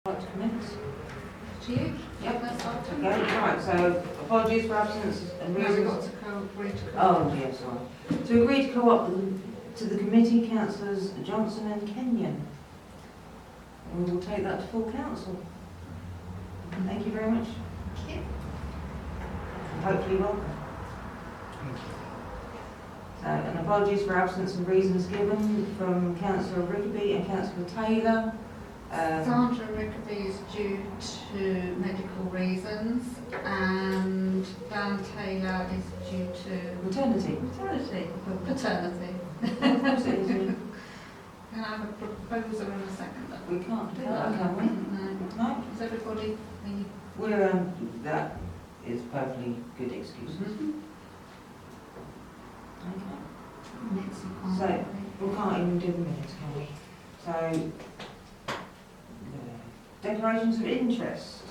Like to commence? To you? Yep. That's after. Okay, right, so apologies for absence and No, we've reasons. got to agree to Oh, yes, right. To agree to co-op to the committee, councillors Johnson and Kenyon. And we will take that to full council. Thank you very much. Thank you. And hopefully welcome. So, and apologies for absence and reasons given from Councillor Rickaby and Councillor Taylor. Sandra Rickaby is due to medical reasons and Dan Taylor is due to Maternity. paternity. Absolutely. Can I have a proposer in a second? We can't do that, can we? No. No? Is everybody? We're, that is perfectly good excuse. Okay. So, we can't even do the minutes, can we? So, declarations of interest.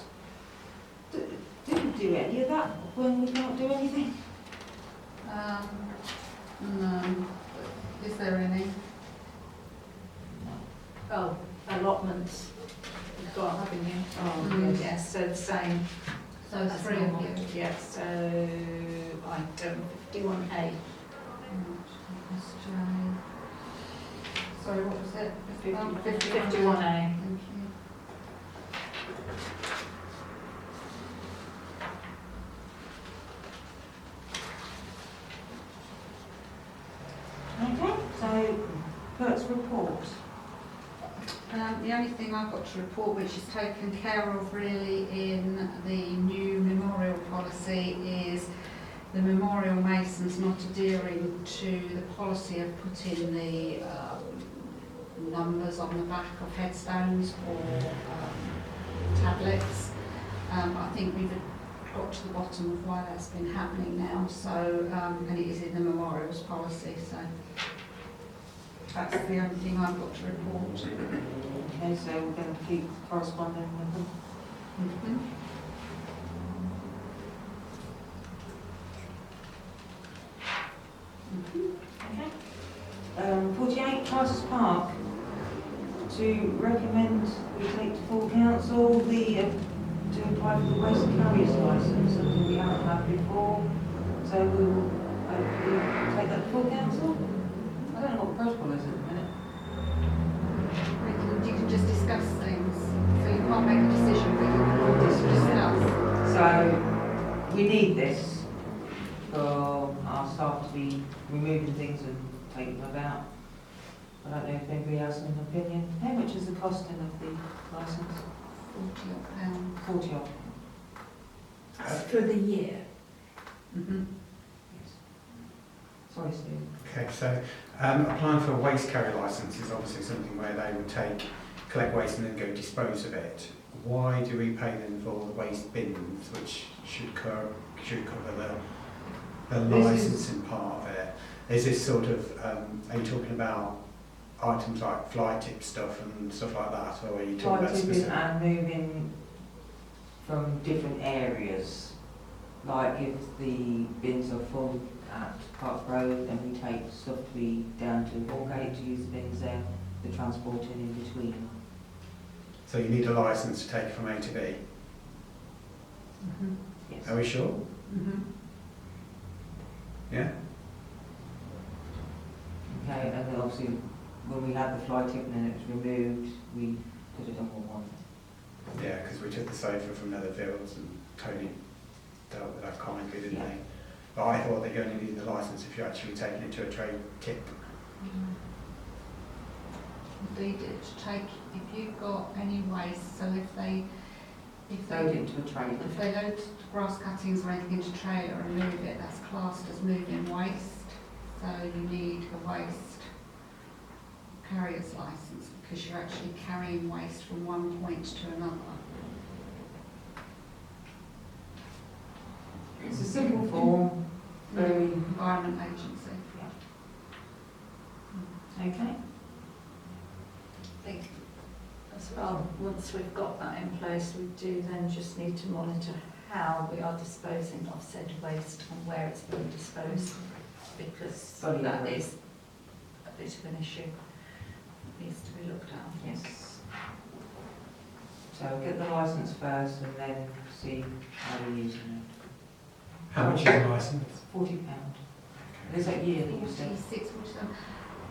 Do we do any of that when we can't do anything? No. Is there any? Oh, allotments. You've got, haven't you? Oh, yes. Yes, so the same. So That's three of normal. you. Yes, so item 51A. Sorry, what was it? 51A. Thank you. Okay, so, Kurt's report. The only thing I've got to report, which is taken care of really in the new memorial policy, is the memorial masons not adhering to the policy of putting the numbers on the back of headstones or tablets. I think we've got to the bottom of why that's been happening now, so and it is in the memorials policy, so that's the only thing I've got to report. Okay, so we're going to keep corresponding with them. Okay. 48 Carter's Park. To recommend we take to full council to apply for the waste carriers licence, something we haven't had before. So we will take that to full council. I don't know what the protocol is at the minute. You can just discuss things, so you can't make a decision, but you can just discuss. So we need this for our staff to be removing things and taking them about. I don't know if anybody else has an opinion. How much is the costing of the licence? £40. 40 odd. For the year. Yes. Sorry, Steve. Okay, so applying for a waste carrier licence is obviously something where they would collect waste and then go dispose of it. Why do we pay them for the waste bins, which should cover the licensing part of it? Is this sort of, are you talking about items like fly tip stuff and stuff like that, or are you talking about specific? And moving from different areas, like if the bins are full at Park Road and we take stuff to be down to Moorgate to use the bins there, the transporting in between. So you need a licence to take it from A to B? Yes. Are we sure? Yeah? Okay, and then obviously when we had the fly tip and then it was removed, we put it on one. Yeah, because we took the sofa from Netherfields and Tony dealt with that kindly, didn't Yeah. he? But I thought that you only need the licence if you're actually taking it to a trade tip. Indeed, to take, if you've got any waste, so if they Load into a trailer. if they load grass cuttings or anything into a trailer and move it, that's classed as moving waste. So you need a waste carrier's licence because you're actually carrying waste from one point to another. It's a simple form, very, Environment Agency. okay. I think as well, once we've got that in place, we do then just need to monitor how we are disposing of said waste and where it's being disposed, because that is a bit of an issue that needs to be looked at. Yes. So we'll get the licence first and then see how we're using it. How much is a licence? £40. Is that yearly, you said? 46,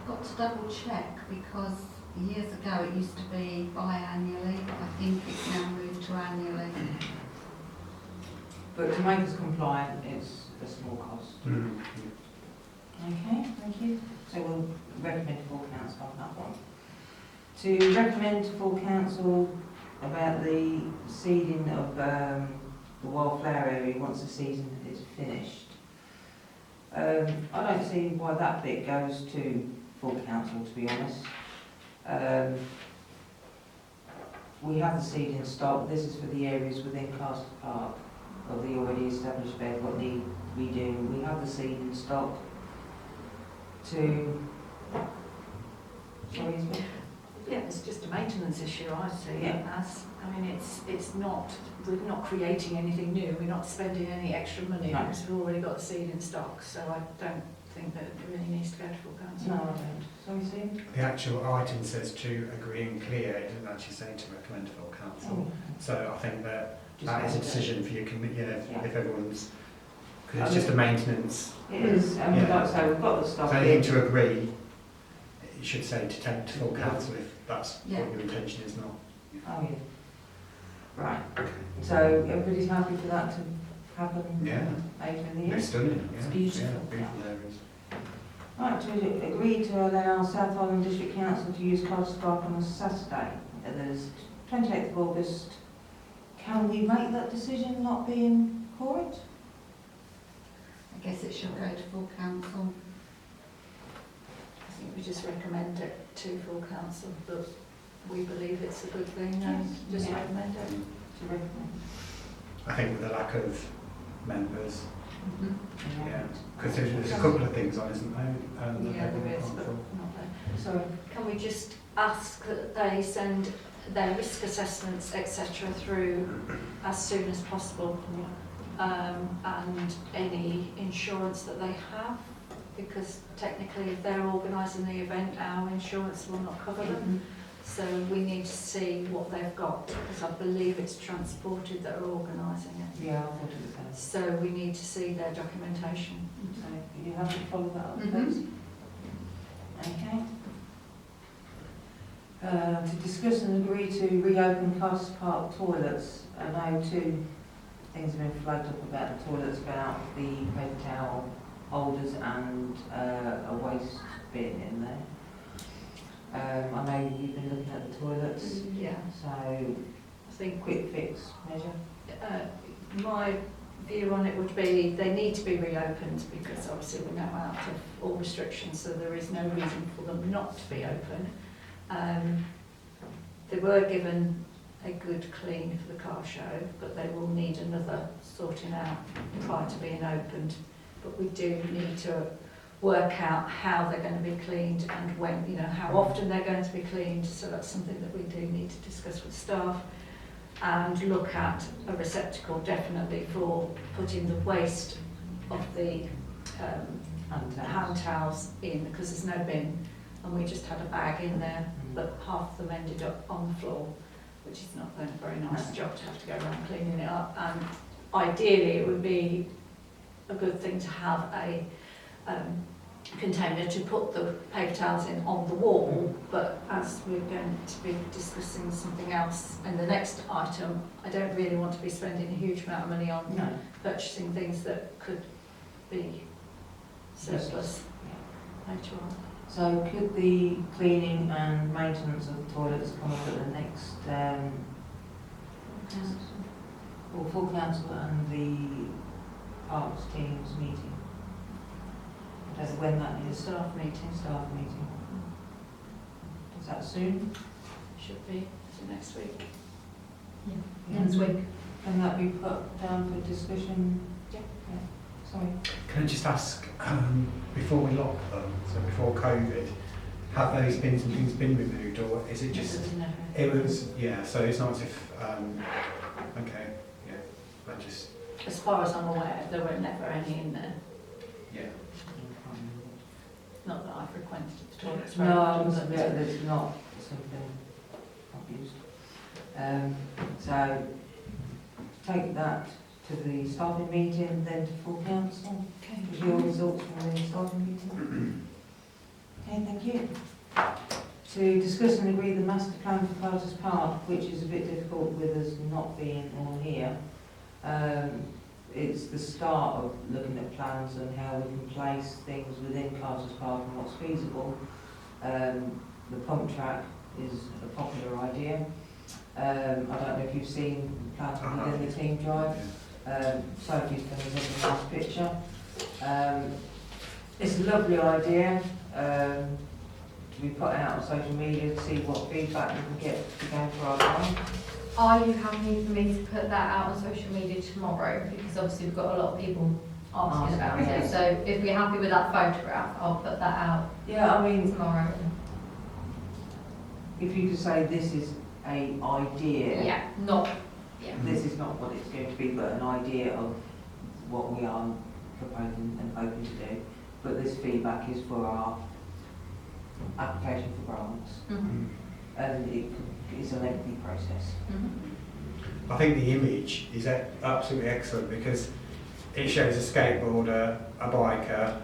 got to double check because years ago it used to be biannually, but I think it's now moved to annually. But to make us compliant, it's a small cost. Mm. Okay, thank you. So we'll recommend full council on that one. To recommend to full council about the seeding of the wildflower area once the season is finished. I don't see why that bit goes to full council, to be honest. We have the seeding stock. This is for the areas within Castle Park of the already established bed, what need redoing. We have the seeding stock to... Sorry, isn't it? Yeah, it's just a maintenance issue, I see it Yeah. as. I mean, it's not, we're not creating anything new, we're not spending any extra money No. because we've already got the seed in stock, so I don't think that it really needs to go to full council. No, I don't. Sorry, Sue? The actual item says to agree and clear, it doesn't actually say to recommend to full council. So I think that that is a decision for your committee, Yeah. if everyone's, because it's just a maintenance. It is, and Yeah. like I say, we've got the stock So here. anything to agree, it should say to take to full council if that's Yeah. what your intention is not. Oh, yeah. Right. So everybody's happy for that to happen Yeah. later in the year? It's stunning, yeah. It's beautiful. Yeah, beautiful areas. Right, to agree to allow South Island District Council to use Castle Park on a Saturday. There's 28th of August. Can we make that decision not being horrid? I guess it should go to full council. I think we just recommend it to full council, but we believe it's a good thing and Yes. just Yeah. recommend it. To recommend? I think with the lack of members, Mm-hmm. yeah, because there's a couple of things on, isn't there? that Yeah, everyone there is, can't but for. not there. Sorry. Can we just ask that they send their risk assessments, etc., through as soon as possible, and any insurance that they have? Because technically, if they're organising the event, our insurance will not cover them. So we need to see what they've got, because I believe it's transported that are organising it. Yeah, I thought it was that. So we need to see their documentation. So you have to follow that up, Mhm. please. Okay. To discuss and agree to reopen Castle Park toilets. I know two things have been flagged up about the toilets, about the paper towel holders and a waste bin in there. I know you've been looking at the toilets, Yeah, so I think quick fix measure. my view on it would be they need to be reopened because obviously we're now out of all restrictions, so there is no reason for them not to be open. They were given a good clean for the car show, but they will need another sorting out prior to being opened. But we do need to work out how they're going to be cleaned and when, you know, how often they're going to be cleaned. So that's something that we do need to discuss with staff and look at a receptacle definitely for putting the waste of the hand towels in, because there's no bin and we just had a bag in there, but half of them ended up on the floor, which is not a very nice job to have to go around cleaning it up. And ideally it would be a good thing to have a container to put the paper towels in on the wall, but as we're going to be discussing something else in the next item, I don't really want to be spending a huge amount of money on No. purchasing things that could be surplus later on. So could the cleaning and maintenance of the toilets come up at the next full council and the parks teams meeting? I don't know when that The is. staff meeting Staff meeting. Is that soon? should be next week. Next week. Can that be put down for discussion? Yeah. Sorry. Can I just ask, before we lock them, so before COVID, have those bins and things been removed, or is it just, it was, yeah, so it's not as if, okay, yeah, I just, As far as I'm aware, there were never any in there. yeah. Not that I frequented the toilets very No, often, I must but admit that it's not something I've used. So take that to the staffing meeting, then to full council. Okay. With your results from the staffing meeting. Okay, thank you. To discuss and agree the master plan for Carter's Park, which is a bit difficult with us not being all here. It's the start of looking at plans and how we can place things within Carter's Park and what's feasible. The pump track is a popular idea. I don't know if you've seen the plans within the team drive. Sophie's done a nice picture. It's a lovely idea to be put out on social media to see what feedback we can get to go for our plan. Are you happy for me to put that out on social media tomorrow? Because obviously we've got a lot of people asking about it. So if we're happy with that photograph, I'll put that out Yeah, I mean, tomorrow. if you could say this is an idea. Yeah, not, yeah. This is not what it's going to be, but an idea of what we are proposing and hoping to do. But this feedback is for our application for grants, and it's a lengthy process. I think the image is absolutely excellent because it shows a skateboarder, a biker.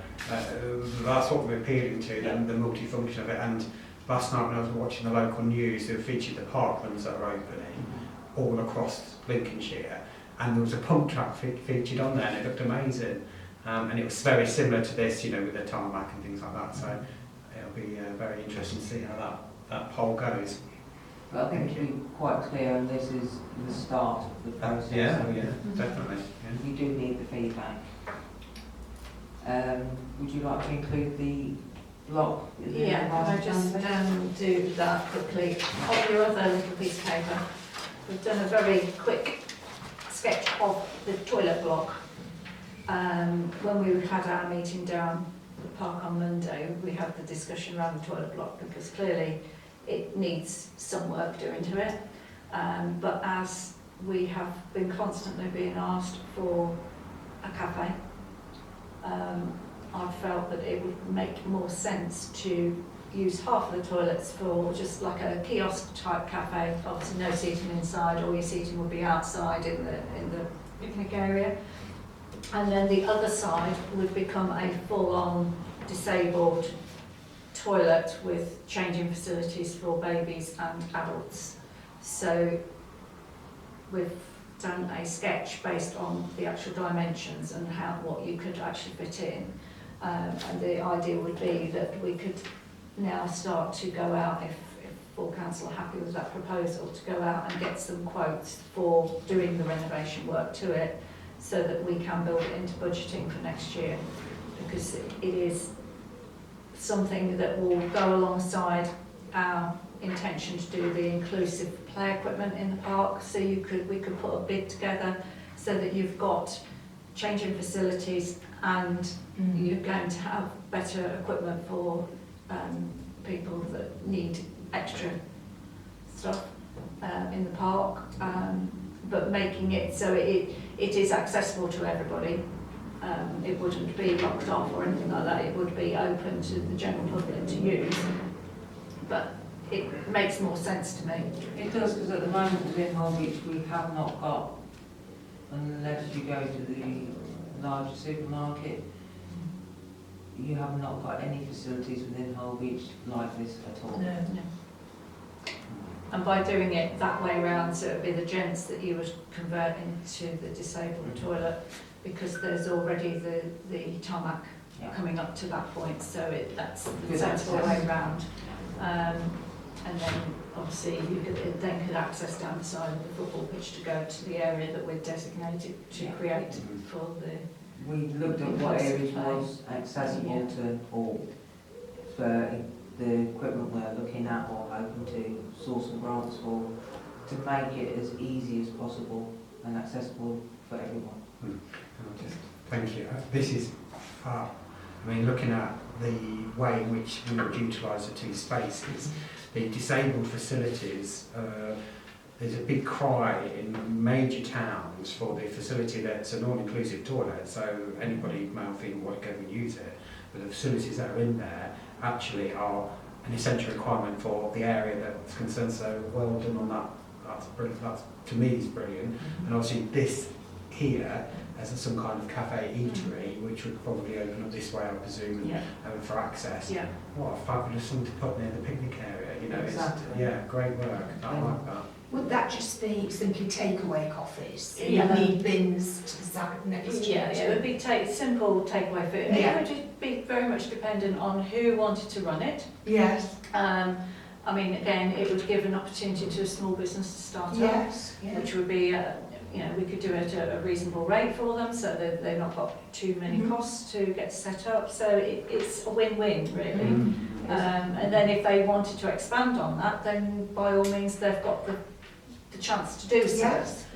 That's what we're appealing to, the multifunction of it. And last night when I was watching the local news, they featured the parklands that are opening all across Lincolnshire, and there was a pump track featured on there, and it looked amazing. And it was very similar to this, with the tarmac and things like that. So it'll be very interesting to see how that poll goes. But I think to be quite clear, and this is the start of the process. Definitely. Yeah. We do need the feedback. Would you like to include the block? Yeah, can I just do that quickly? On your other little piece of paper, we've done a very quick sketch of the toilet block. When we had our meeting down the park on Monday, we had the discussion around the toilet block because clearly it needs some work doing to it. But as we have been constantly being asked for a cafe, I felt that it would make more sense to use half of the toilets for just like a kiosk type cafe. Obviously no seating inside, all your seating would be outside in the picnic area. And then the other side would become a full-on disabled toilet with changing facilities for babies and adults. So we've done a sketch based on the actual dimensions and what you could actually fit in. And the idea would be that we could now start to go out, if full council are happy with that proposal, to go out and get some quotes for doing the renovation work to it, so that we can build it into budgeting for next year, because it is something that will go alongside our intention to do the inclusive play equipment in the park. So we could put a bid together so that you've got changing facilities and you're going to have better equipment for people that need extra stuff in the park, but making it so it is accessible to everybody. It wouldn't be locked off or anything like that. It would be open to the general public to use. But it makes more sense to me. It does, because at the moment within Holbeach we have not got, unless you go to the larger supermarket, you have not got any facilities within Holbeach like this at all. No. And by doing it that way round, so it would be the gents that you would convert into the disabled toilet, because there's already the tarmac coming up to that point, so that's the sensible way round. And then obviously you could access down the side of the football pitch to go to the area that we're designated to create for the... We looked at what areas was accessible to all for the equipment we're looking at or hoping to source some grants for, to make it as easy as possible and accessible for everyone. Thank you. This is far. I mean, looking at the way in which we would utilise the two spaces, the disabled facilities, there's a big cry in major towns for the facility that's an all-inclusive toilet, so anybody, male, female, will go and use it. But the facilities that are in there actually are an essential requirement for the area that's concerned. So well done on that that's brilliant. That's, to me, is brilliant. And obviously this here as some kind of cafe eatery, which would probably open up this way, I presume, for access. Yeah. What a fabulous thing to put near the picnic area, you know. Exactly. It's, yeah, great work. I like that. Would that just be simply takeaway coffees? Yeah. You need bins to the side next to Yeah, it would be simple takeaway food. Yeah. It would be very much dependent on who wanted to run it. Yes. I mean, again, it would give an opportunity to a small business to start up, Yes. Yes. which would be, we could do it at a reasonable rate for them, so that they've not got too many costs to get set up. So it's a win-win, really. And then if they wanted to expand on that, then by all means, they've got the chance to do so. Yes.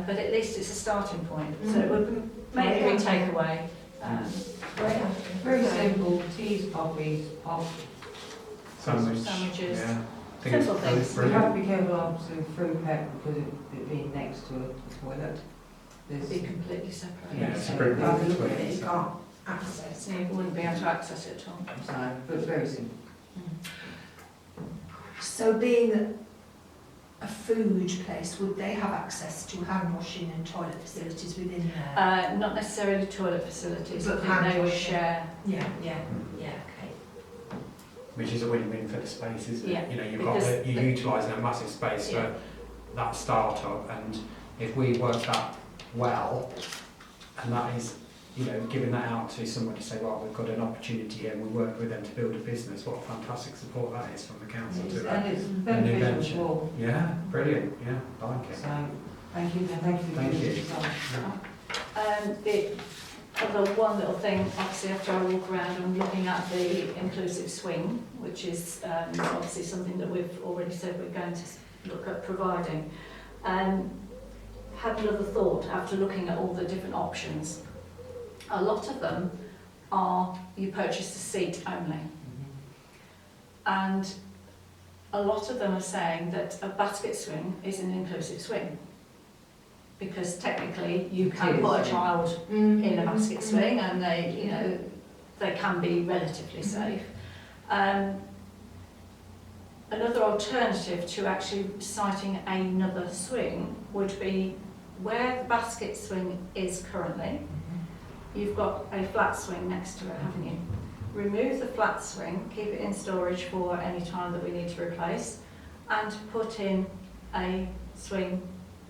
But at least it's a starting point. So it would make a good takeaway. Very simple, teas, coffees, pop. Sandwiches. Yeah. I think Simple it's things. You have brilliant. to be careful obviously with fruit pep because it being next to a toilet. There's, Be completely separate. Yeah, it's so pretty you have to good. look at it, You can't access. So you wouldn't be able to access it at all. so, but very simple. So being a food place, would they have access to hand washing and toilet facilities within there? Not necessarily toilet facilities, But I think they hand would washing. share. Yeah, okay. Which is a win-win for the space, isn't Yeah, it? You know, because you're utilising a massive space Yeah. for that start-up, and if we work that well, and that is, you know, giving that out to somebody to say, well, we've got an opportunity here, and we work with them to build a business, what a fantastic support that is from the council to that. And it's new beneficial as venture. well. Yeah, brilliant, yeah, I like it. So, thank you, and thank you for Thank doing you. this. The other one little thing, obviously after I walk around, I'm looking at the inclusive swing, which is obviously something that we've already said we're going to look at providing. Had another thought after looking at all the different options. A lot of them are you purchase a seat only. And a lot of them are saying that a basket swing is an inclusive swing. Because technically you It can is, put a yeah. child in a basket swing and they can be relatively safe. Another alternative to actually citing another swing would be where the basket swing is currently. You've got a flat swing next to it, haven't you? Remove the flat swing, keep it in storage for any time that we need to replace, and put in a swing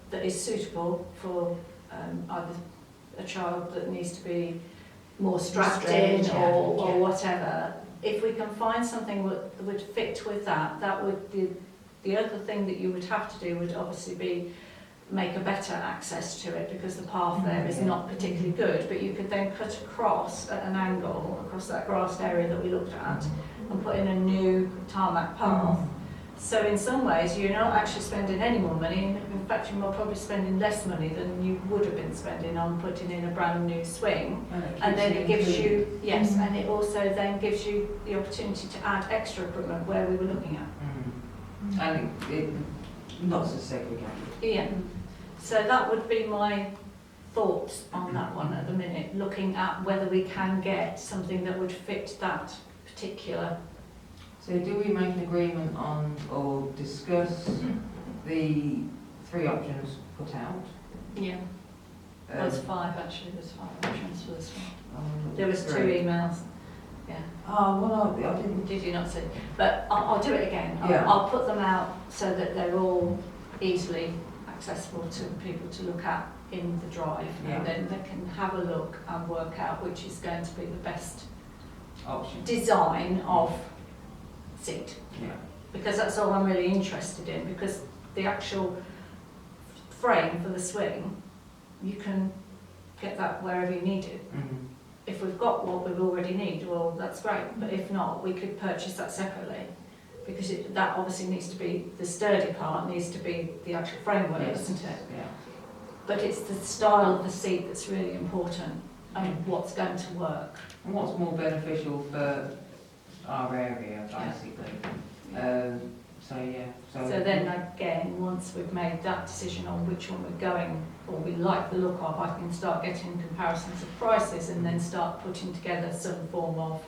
that is suitable for either a child that needs to be more strapped in or whatever. If we can find something that would fit with that, that would be the other thing that you would have to do would obviously be make a better access to it because the path there is not particularly good, but you could then cut across at an angle across that grassed area that we looked at and put in a new tarmac path. So in some ways you're not actually spending any more money, in fact you're probably spending less money than you would have been spending on putting in a brand new swing. And then it gives you, yes, and it also then gives you the opportunity to add extra equipment where we were looking at. And it not so segregated. Yeah. So that would be my thoughts on that one at the minute, looking at whether we can get something that would fit that particular. So do we make an agreement on or discuss the 3 options put out? Yeah. There's 5 actually, there's 5 options for this one. There was 2 3. emails. Yeah. Oh, well, I didn't. Did you not see? But I'll do it again. Yeah. I'll put them out so that they're all easily accessible to people to look at in the drive, Yeah. and then they can have a look and work out which is going to be the best Option. design of seat, Yeah. because that's all I'm really interested in, because the actual frame for the swing, you can get that wherever you need it. If we've got what we already need, well, that's great, but if not, we could purchase that separately, because that obviously needs to be, the sturdy part needs to be the actual framework, doesn't it? Yeah. But it's the style of the seat that's really important, and what's going to work. And what's more beneficial for our area, basically? So yeah. So then again, once we've made that decision on which one we're going, or we like the look of, I can start getting comparisons of prices and then start putting together some form of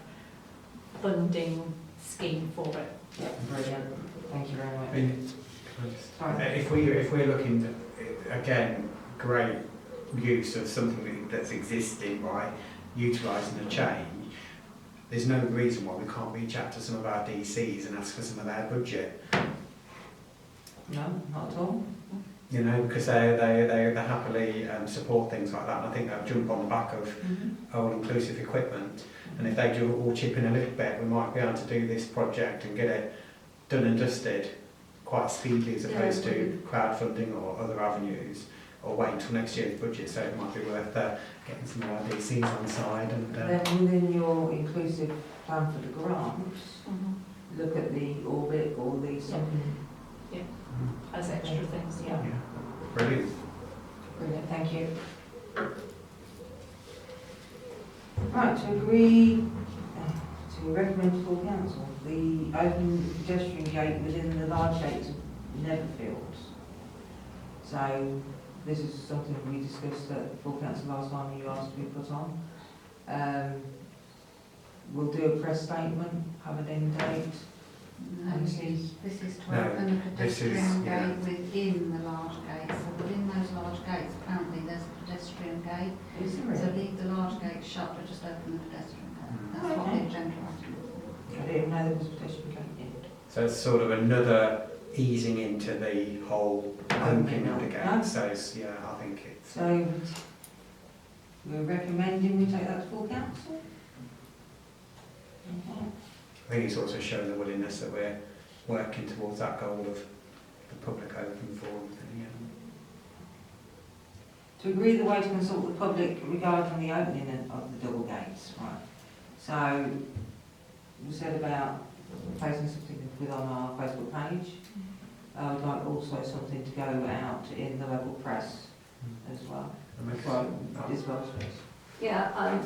funding scheme for it. Yeah, brilliant. Thank you very much. I mean, Sorry. If we're looking again, great use of something that's existing by utilising a change. There's no reason why we can't reach out to some of our DCs and ask for some of their budget. No, not at all. You know, because they happily support things like that, and I think they'll jump on the back of all-inclusive equipment. And if they do all chip in a little bit, we might be able to do this project and get it done and dusted quite speedily, as opposed to crowdfunding or other avenues, or wait until next year's budget. So it might be worth getting some of our DCs on side. And Then within your inclusive plan for the grants, look at the orbit or the something. As extra things, yeah. yeah, brilliant. Brilliant, thank you. Right, to agree, to recommend to full council, the open pedestrian gate within the large gates of Netherfields. So this is something we discussed at full council last time, you asked to be put on. We'll do a press statement, have an end date. No, this is to No, open a this is- pedestrian yeah. gate within the large gates. So within those large gates, apparently there's a pedestrian gate. Is So leave the large gate shut, but just open the pedestrian gate. That's what Okay. the agenda item is. I didn't know there was a pedestrian gate in. So it's sort of another easing into the whole opening of the gate. So it's, yeah, I think it's. So we're recommending we take that to full council? Okay. I think it's also showing the willingness that we're working towards that goal of the public open forum thing. Yeah. To agree the way to consult the public regarding the opening of the double gates, right? So, we said about placing something with on our Facebook page. I would like also something to go out in the local press as well. Well, as well as this. Yeah,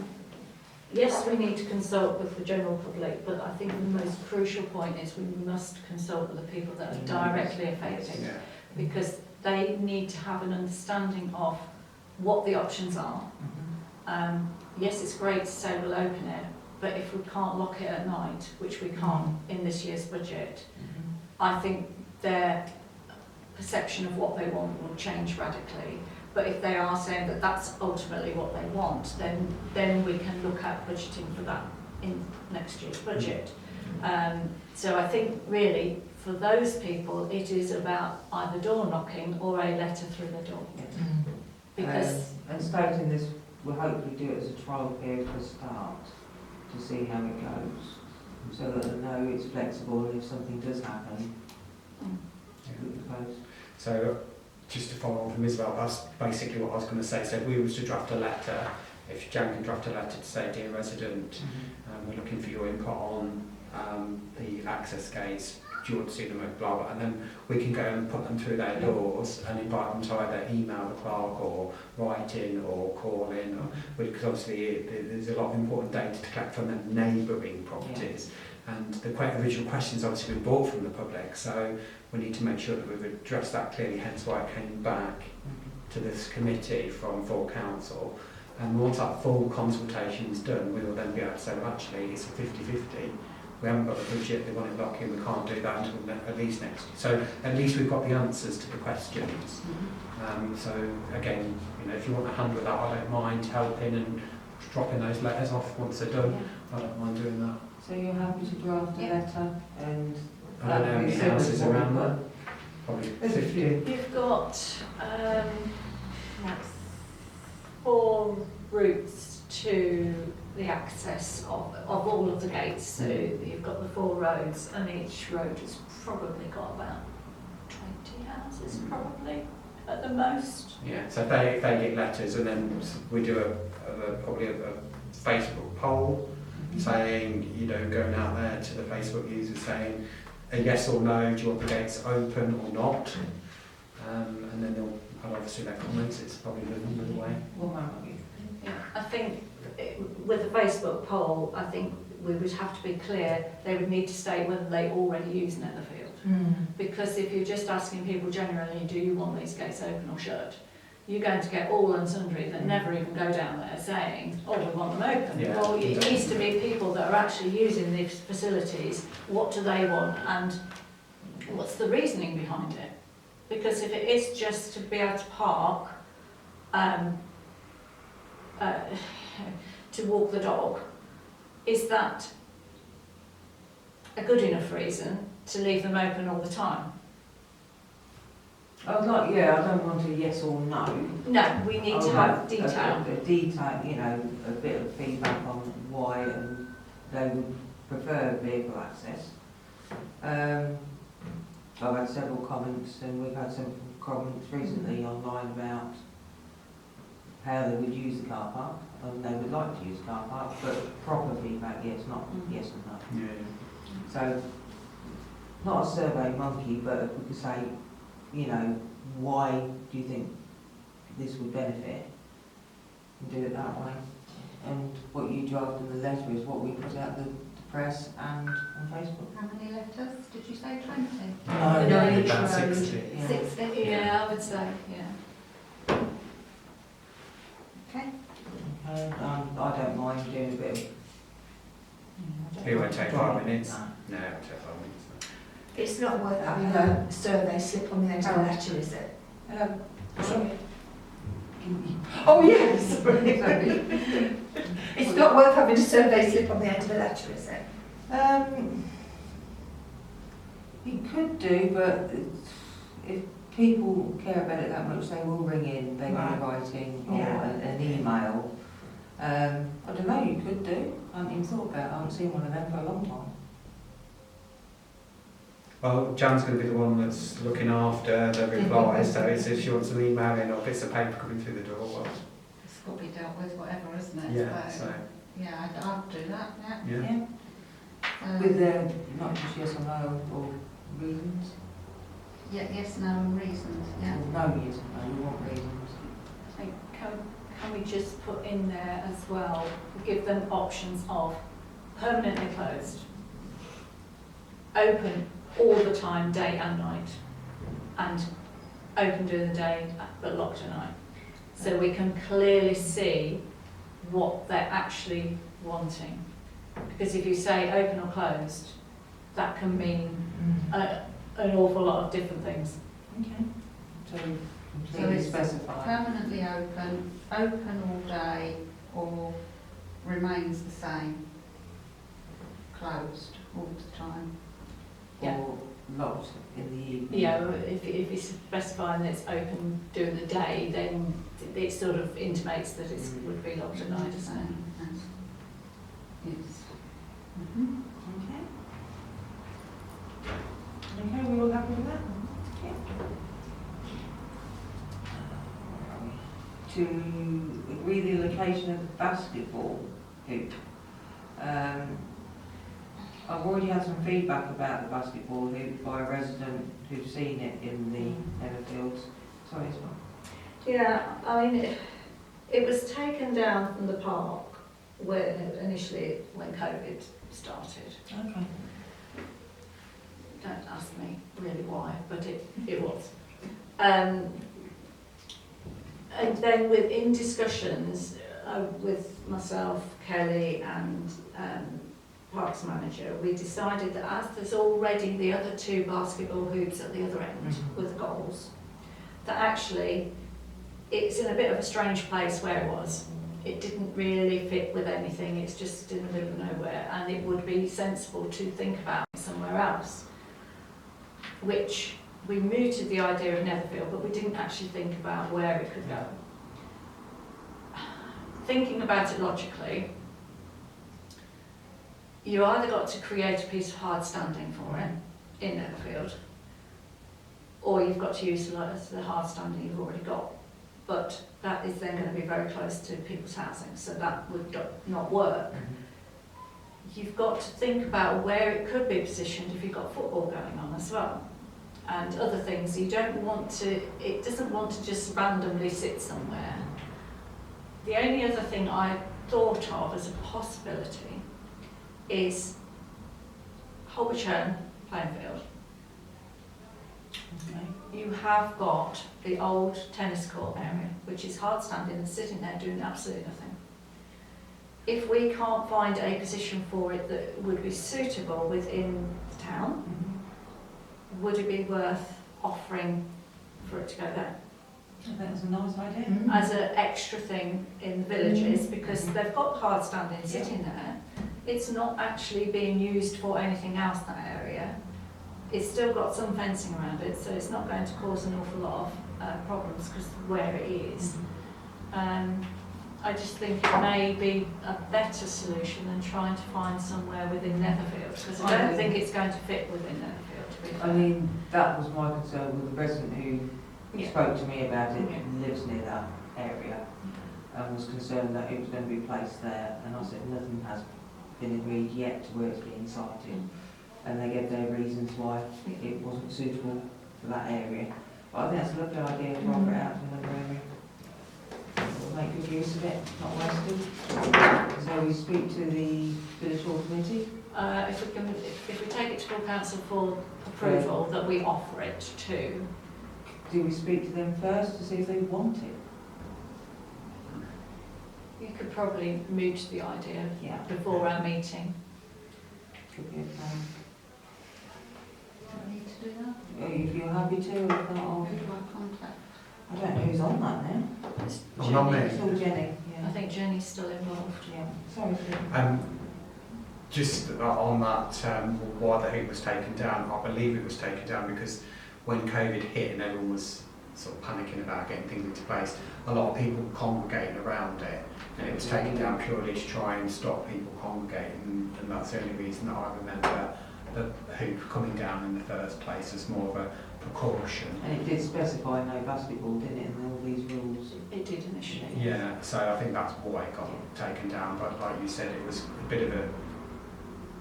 yes, we need to consult with the general public, but I think the most crucial point is we must consult with the people that are directly affected, Yeah. because they need to have an understanding of what the options are. Yes, it's great to say we'll open it, but if we can't lock it at night, which we can't in this year's budget, I think their perception of what they want will change radically. But if they are saying that that's ultimately what they want, then we can look at budgeting for that in next year's budget. So I think really for those people it is about either door knocking or a letter through the door. Because and stating this, we'll hopefully do it as a trial period for a start, to see how it goes, so that they know it's flexible and if something does happen, we can close. So just to follow on from Isabel, that's basically what I was going to say. So if we was to draft a letter, if Jan can draft a letter to say, dear resident, we're looking for your input on the access gates, do you want to see them with blah blah, and then we can go and put them through their doors and invite them to either email the clerk or write in or call in, or, because obviously there's a lot of important data to collect from the neighbouring properties. And the original question's obviously been brought from the public, so we need to make sure that we've addressed that clearly, hence why it came back to this committee from full council. And once that full consultation's done, we will then be able to say, well, actually, it's a 50-50. We haven't got the budget, they want it locked in, we can't do that until at least next year. So at least we've got the answers to the questions. So again, you know, if you want to handle that, I don't mind helping and dropping those letters off once they're done. I don't mind doing that. So you're happy to draft a letter and... I don't know how many houses around that. Probably There's a 50. few. you've got 4 routes to the access of all of the gates. So you've got the 4 roads, and each road has probably got about 20 houses, probably at the most. Yeah, so if they get letters, and then we do probably a Facebook poll saying, you know, going out there to the Facebook users saying a yes or no, do you want the gates open or not? And then they'll obviously their comments, it's probably the way. Well, might be. Yeah, I think with the Facebook poll, I think we would have to be clear, they would need to state whether they already use Netherfield. Because if you're just asking people generally, do you want these gates open or shut, you're going to get all and sundry that never even go down there saying, oh, we want them open. Yeah, Well, it exactly. needs to be people that are actually using these facilities, what do they want and what's the reasoning behind it? Because if it is just to be able to park, to walk the dog, is that a good enough reason to leave them open all the time? I would like, yeah, I don't want a yes or no. No, we need I to would have like detail. A detail, you know, a bit of feedback on why and they would prefer vehicle access. I've had several comments, and we've had some comments recently online about how they would use the car park, and they would like to use the car park, but proper feedback, yes, not yes and no. Yeah. So, not a survey monkey, but if we could say, you know, why do you think this would benefit? And do it that way. And what you draft in the letter is what we put out the press and on Facebook. How many letters? Did you say 20? No, About road. 60. Yeah. 60? Yeah, I would say, yeah. Okay. Okay, I don't mind doing a bit of. It won't take 5 minutes. No. No, it won't take 5 minutes. It's not worth having a survey slip on the end of the letter, is it? Sorry. Oh, yes, sorry. It's not worth having a survey slip on the end of the letter, is it? You could do, but if people care about it that much, they will ring in, they Right. will writing or Yeah. an email. I don't know, you could do. I haven't even thought about it. I haven't seen one of them for a long time. Well, Jan's going to be the one that's looking after the replies, so it's if she wants an email in or bits of paper coming through the door, well, It's got to be dealt with, whatever, isn't it? yeah, so, Yeah, I'll do that, yeah. yeah. With not just yes or no or reasons. Yeah, yes, no, and reasons, yeah. Or no yes or no, we want reasons. I think, can we just put in there as well, give them options of permanently closed, open all the time, day and night, and open during the day but locked at night. So we can clearly see what they're actually wanting. Because if you say open or closed, that can mean an awful lot of different things. Okay. So So completely it's specify. permanently open, open all day, or remains the same, closed all the time. Yeah. Or locked in the evening. Yeah, if you specify that it's open during the day, then it sort of intimates that it would be locked at night, isn't it? Yes. Okay. Okay, we all happy with that? To agree the location of the basketball hoop. I've already had some feedback about the basketball hoop by a resident who's seen it in the Everfields. Sorry, it's not. Yeah, I mean, it was taken down from the park where initially when COVID started. Okay. Don't ask me really why, but it was. And then within discussions with myself, Kelly and Parks Manager, we decided that as there's already the other two basketball hoops at the other end with goals, that actually it's in a bit of a strange place where it was. It didn't really fit with anything, it's just in the middle of nowhere, and it would be sensible to think about it somewhere else, which we mooted the idea of Netherfield, but we didn't actually think about where it could go. Thinking about it logically, you either got to create a piece of hard standing for it in Netherfield, or you've got to use the hard standing you've already got. But that is then going to be very close to people's housing, so that would not work. You've got to think about where it could be positioned if you've got football going on as well, and other things. You don't want to, it doesn't want to just randomly sit somewhere. The only other thing I thought of as a possibility is Holby Churn playing field. Okay. You have got the old tennis court area, which is hard standing and sitting there doing absolutely nothing. If we can't find a position for it that would be suitable within the town, would it be worth offering for it to go there. I think that's a nice idea. As an extra thing in the villages, because they've got hard standing sitting there. It's not actually being used for anything else, that area. It's still got some fencing around it, so it's not going to cause an awful lot of problems because of where it is. I just think it may be a better solution than trying to find somewhere within Netherfield, because I don't think it's going to fit within Netherfield, to be fair. I mean, that was my concern with the resident who Yeah. spoke to me about it, Yeah. lives near that area, and was concerned that it was going to be placed there, and I said nothing has been agreed yet to where it's being sited, and they gave their reasons why it wasn't suitable for that area. But I think that's a lovely idea to offer it out to another area. We'll make good use of it, not wasted. So we speak to the village hall committee. If we take it to full council for approval, that we offer it to. Do we speak to them first to see if they want it? You could probably mooch the idea Yeah. before our meeting. Could be a plan. Do I need to do that? If you're happy to, if not, I'll... Who do I contact? I don't know who's on that now. It's Oh, not me. It's all Jenny, I yeah. think Jenny's still involved. Yeah, sorry, Phil. Just on that, why the hoop was taken down, I believe it was taken down because when COVID hit and everyone was sort of panicking about getting things into place, a lot of people congregating around it, and it was taken down purely to try and stop people congregating, and that's the only reason that I remember the hoop coming down in the first place as more of a precaution. And it did specify no basketball, didn't it, and all these rules? It did initially. Yeah, so I think that's why it got taken down, but like you said, it was a bit of a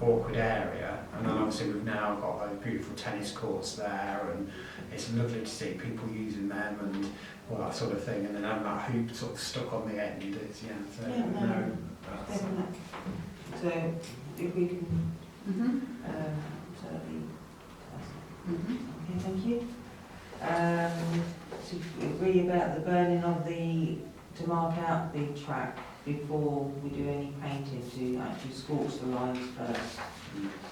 awkward area, and then obviously we've now got those beautiful tennis courts there, and it's lovely to see people using them and all that sort of thing, and then having that hoop sort of stuck on the end, it's, yeah, so, Yeah, no, no, that's, Definitely. So, if we can, Mm-hmm. certainly, Mm-hmm. okay, thank you. To agree about the burning of to mark out the track before we do any painting, to actually scorch the lines first.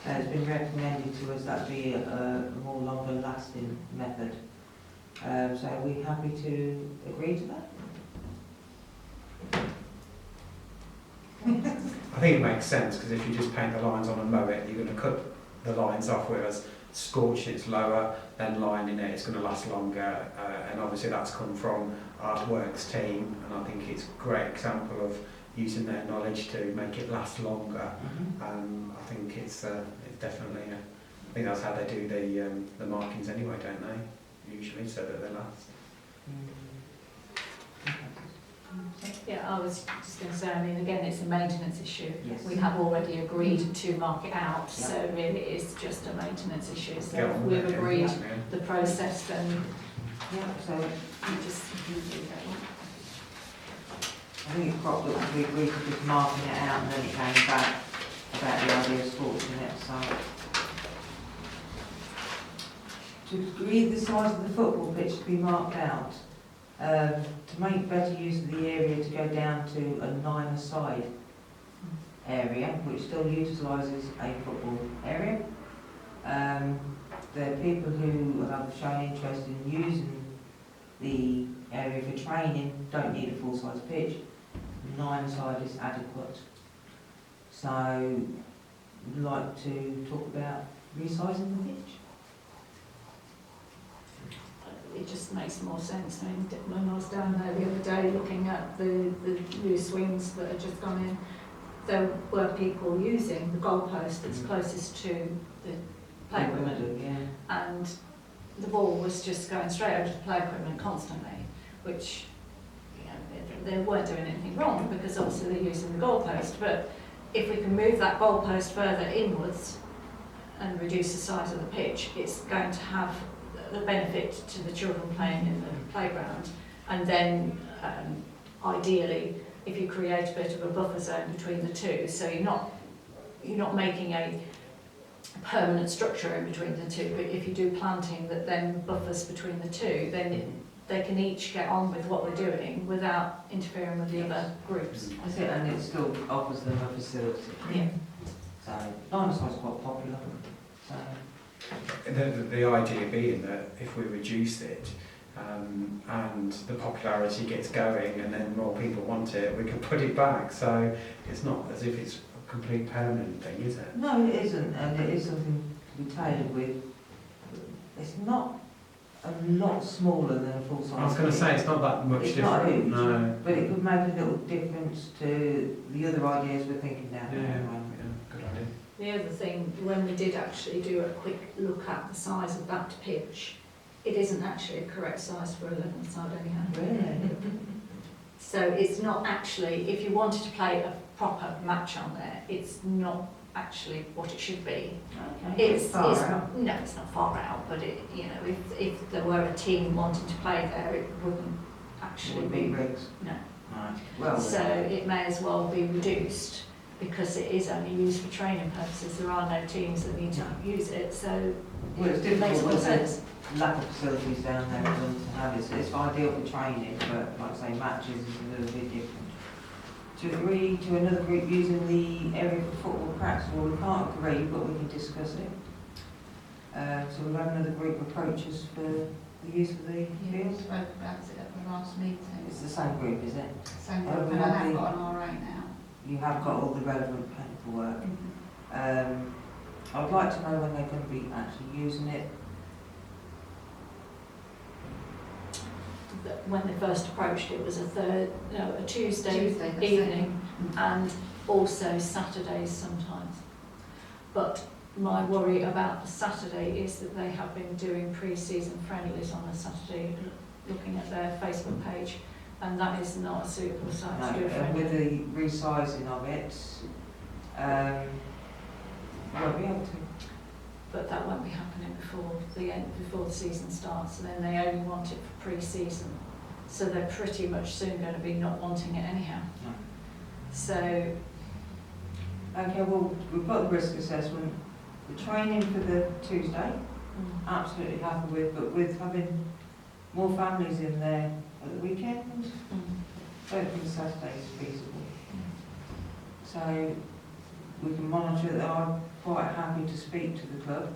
It's been recommended to us that be a more longer lasting method. So are we happy to agree to that? I think it makes sense, because if you just paint the lines on and mow it, you're going to cut the lines off, whereas scorched it's lower, then lining it, it's going to last longer, and obviously that's come from Artworks team, and I think it's a great example of using their knowledge to make it last longer. I think it's definitely, I think that's how they do the markings anyway, don't they? Usually, so that they last. Yeah, I was just going to say, I mean, again, it's a maintenance issue. Yes. We have already agreed to mark it out, so really it's just a maintenance issue. So Get if on we've with it, agreed yeah. the process, then Yeah, so you just do that one. I think it cropped up, we agreed to just marking it out, and then it came back about the idea of scorching it, so. To agree the size of the football pitch to be marked out, to make better use of the area to go down to a 9-a-side area, which still utilises a football area. The people who have shown interest in using the area for training don't need a full-size pitch. 9-a-side is adequate. So, we'd like to talk about resizing the pitch. It just makes more sense. I mean, when I was down there the other day looking at the new swings that had just gone in, there were people using the goalpost that's closest to the play equipment, Yeah. and the ball was just going straight over to the play equipment constantly, which, you know, they weren't doing anything wrong because obviously they're using the goalpost, but if we can move that goalpost further inwards and reduce the size of the pitch, it's going to have the benefit to the children playing in the playground. And then ideally, if you create a bit of a buffer zone between the two, so you're not making a permanent structure in between the two, but if you do planting that then buffers between the two, then they can each get on with what they're doing without interfering with the other groups. That's it, and it still offers them a facility. Yeah. So, 9-a-side's quite popular. So, The idea being that if we reduce it, and the popularity gets going and then more people want it, we can put it back. So it's not as if it's a complete permanent thing, is it? No, it isn't, and it is something to be tailored with. It's not a lot smaller than a full-size. I was going to say it's not that much It's different. not huge, No. but it could make a little difference to the other ideas we're thinking down Yeah, there. yeah, good idea. The other thing, when we did actually do a quick look at the size of that pitch, it isn't actually a correct size for a 11-side anyhow. Really? So it's not actually, if you wanted to play a proper match on there, it's not actually what it should be. Okay. It's far out. no, it's not far out, but it, if there were a team wanting to play there, it wouldn't It actually would be rigs. No. Right. Well, So it may as well be reduced because it is only used for training purposes. There are no teams that need to use it, so well, it's it makes difficult more with sense. the lack of facilities down there for them to have it. So it's ideal for training, but like I say, matches is a little bit different. To agree to another group using the area for football practice, well, we can't agree, but we can discuss it. So we'll have another group approach us for the use of the You field. spoke about it at the last meeting. It's the same group, is it? Same Oh, group, we and I have have the- got an RA now. You have got all the relevant paperwork. I'd like to know when they're going to be actually using it. When they first approached, it was a Tuesday Tuesday, the evening and also Saturdays sometimes. But my worry about the Saturday is that they have been doing pre-season friendlies on a Saturday, looking at their Facebook page, and that is not a suitable No, site to do a and with friendly. the resizing of it, won't be able to. But that won't be happening before the season starts, and then they only want it for pre-season. So they're pretty much soon going to be not wanting it anyhow. No. So, Okay, well, we've got the risk assessment, the training for the Tuesday, absolutely happy with, but with having more families in there at the weekend, I don't think Saturday is feasible. So we can monitor that. I'm quite happy to speak to the club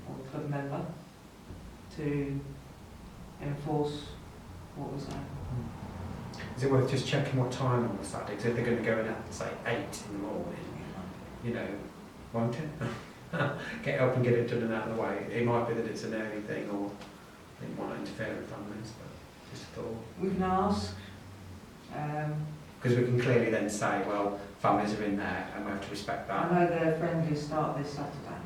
or club member to enforce what we're saying. Is it worth just checking what time on the Saturday? Because if they're going to go in at, say, 8 in the morning, you know, won't it? Get up and get it done and out of the way. It might be that it's an early thing or they want to interfere with families, but just a thought. We can ask. Because we can clearly then say, well, families are in there and we have to respect I that. know their friendlies start this Saturday.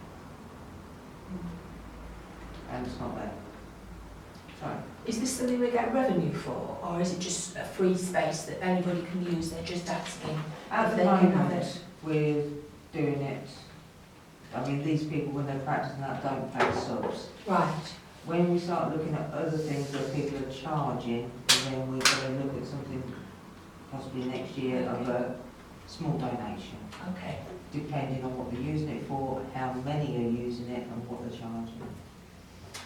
And it's not there. So, Is this something we get revenue for, or is it just a free space that anybody can use? They're just asking. at If the they can have moment, it. we're doing it. I mean, these people, when they're practicing that, don't pay subs. Right. When we start looking at other things that people are charging, then we're going to look at something possibly next year of a small donation, Okay. depending on what they're using it for, how many are using it, and what they're charging.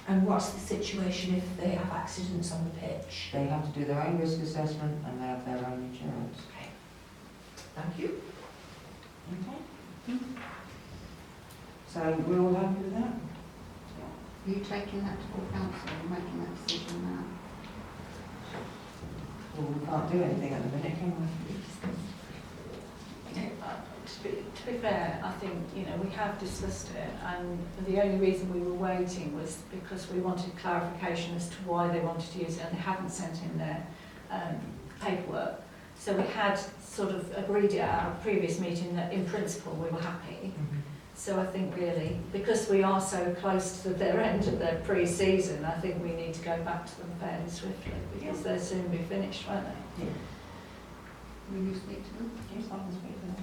And what's the situation if they have accidents on the pitch? They have to do their own risk assessment and they have their own insurance. Okay. Thank you. Okay. So we're all happy with that? Are you taking that to full council and making that decision now? Well, we can't do anything at the minute, can we? To be fair, I think, we have discussed it, and the only reason we were waiting was because we wanted clarification as to why they wanted to use it, and they hadn't sent in their paperwork. So we had sort of agreed at our previous meeting that in principle we were happy. So I think really, because we are so close to their end of their pre-season, I think we need to go back to them fairly swiftly, because they'll soon be finished, won't they? Yeah. Will you speak to them? Yes, I can speak to them.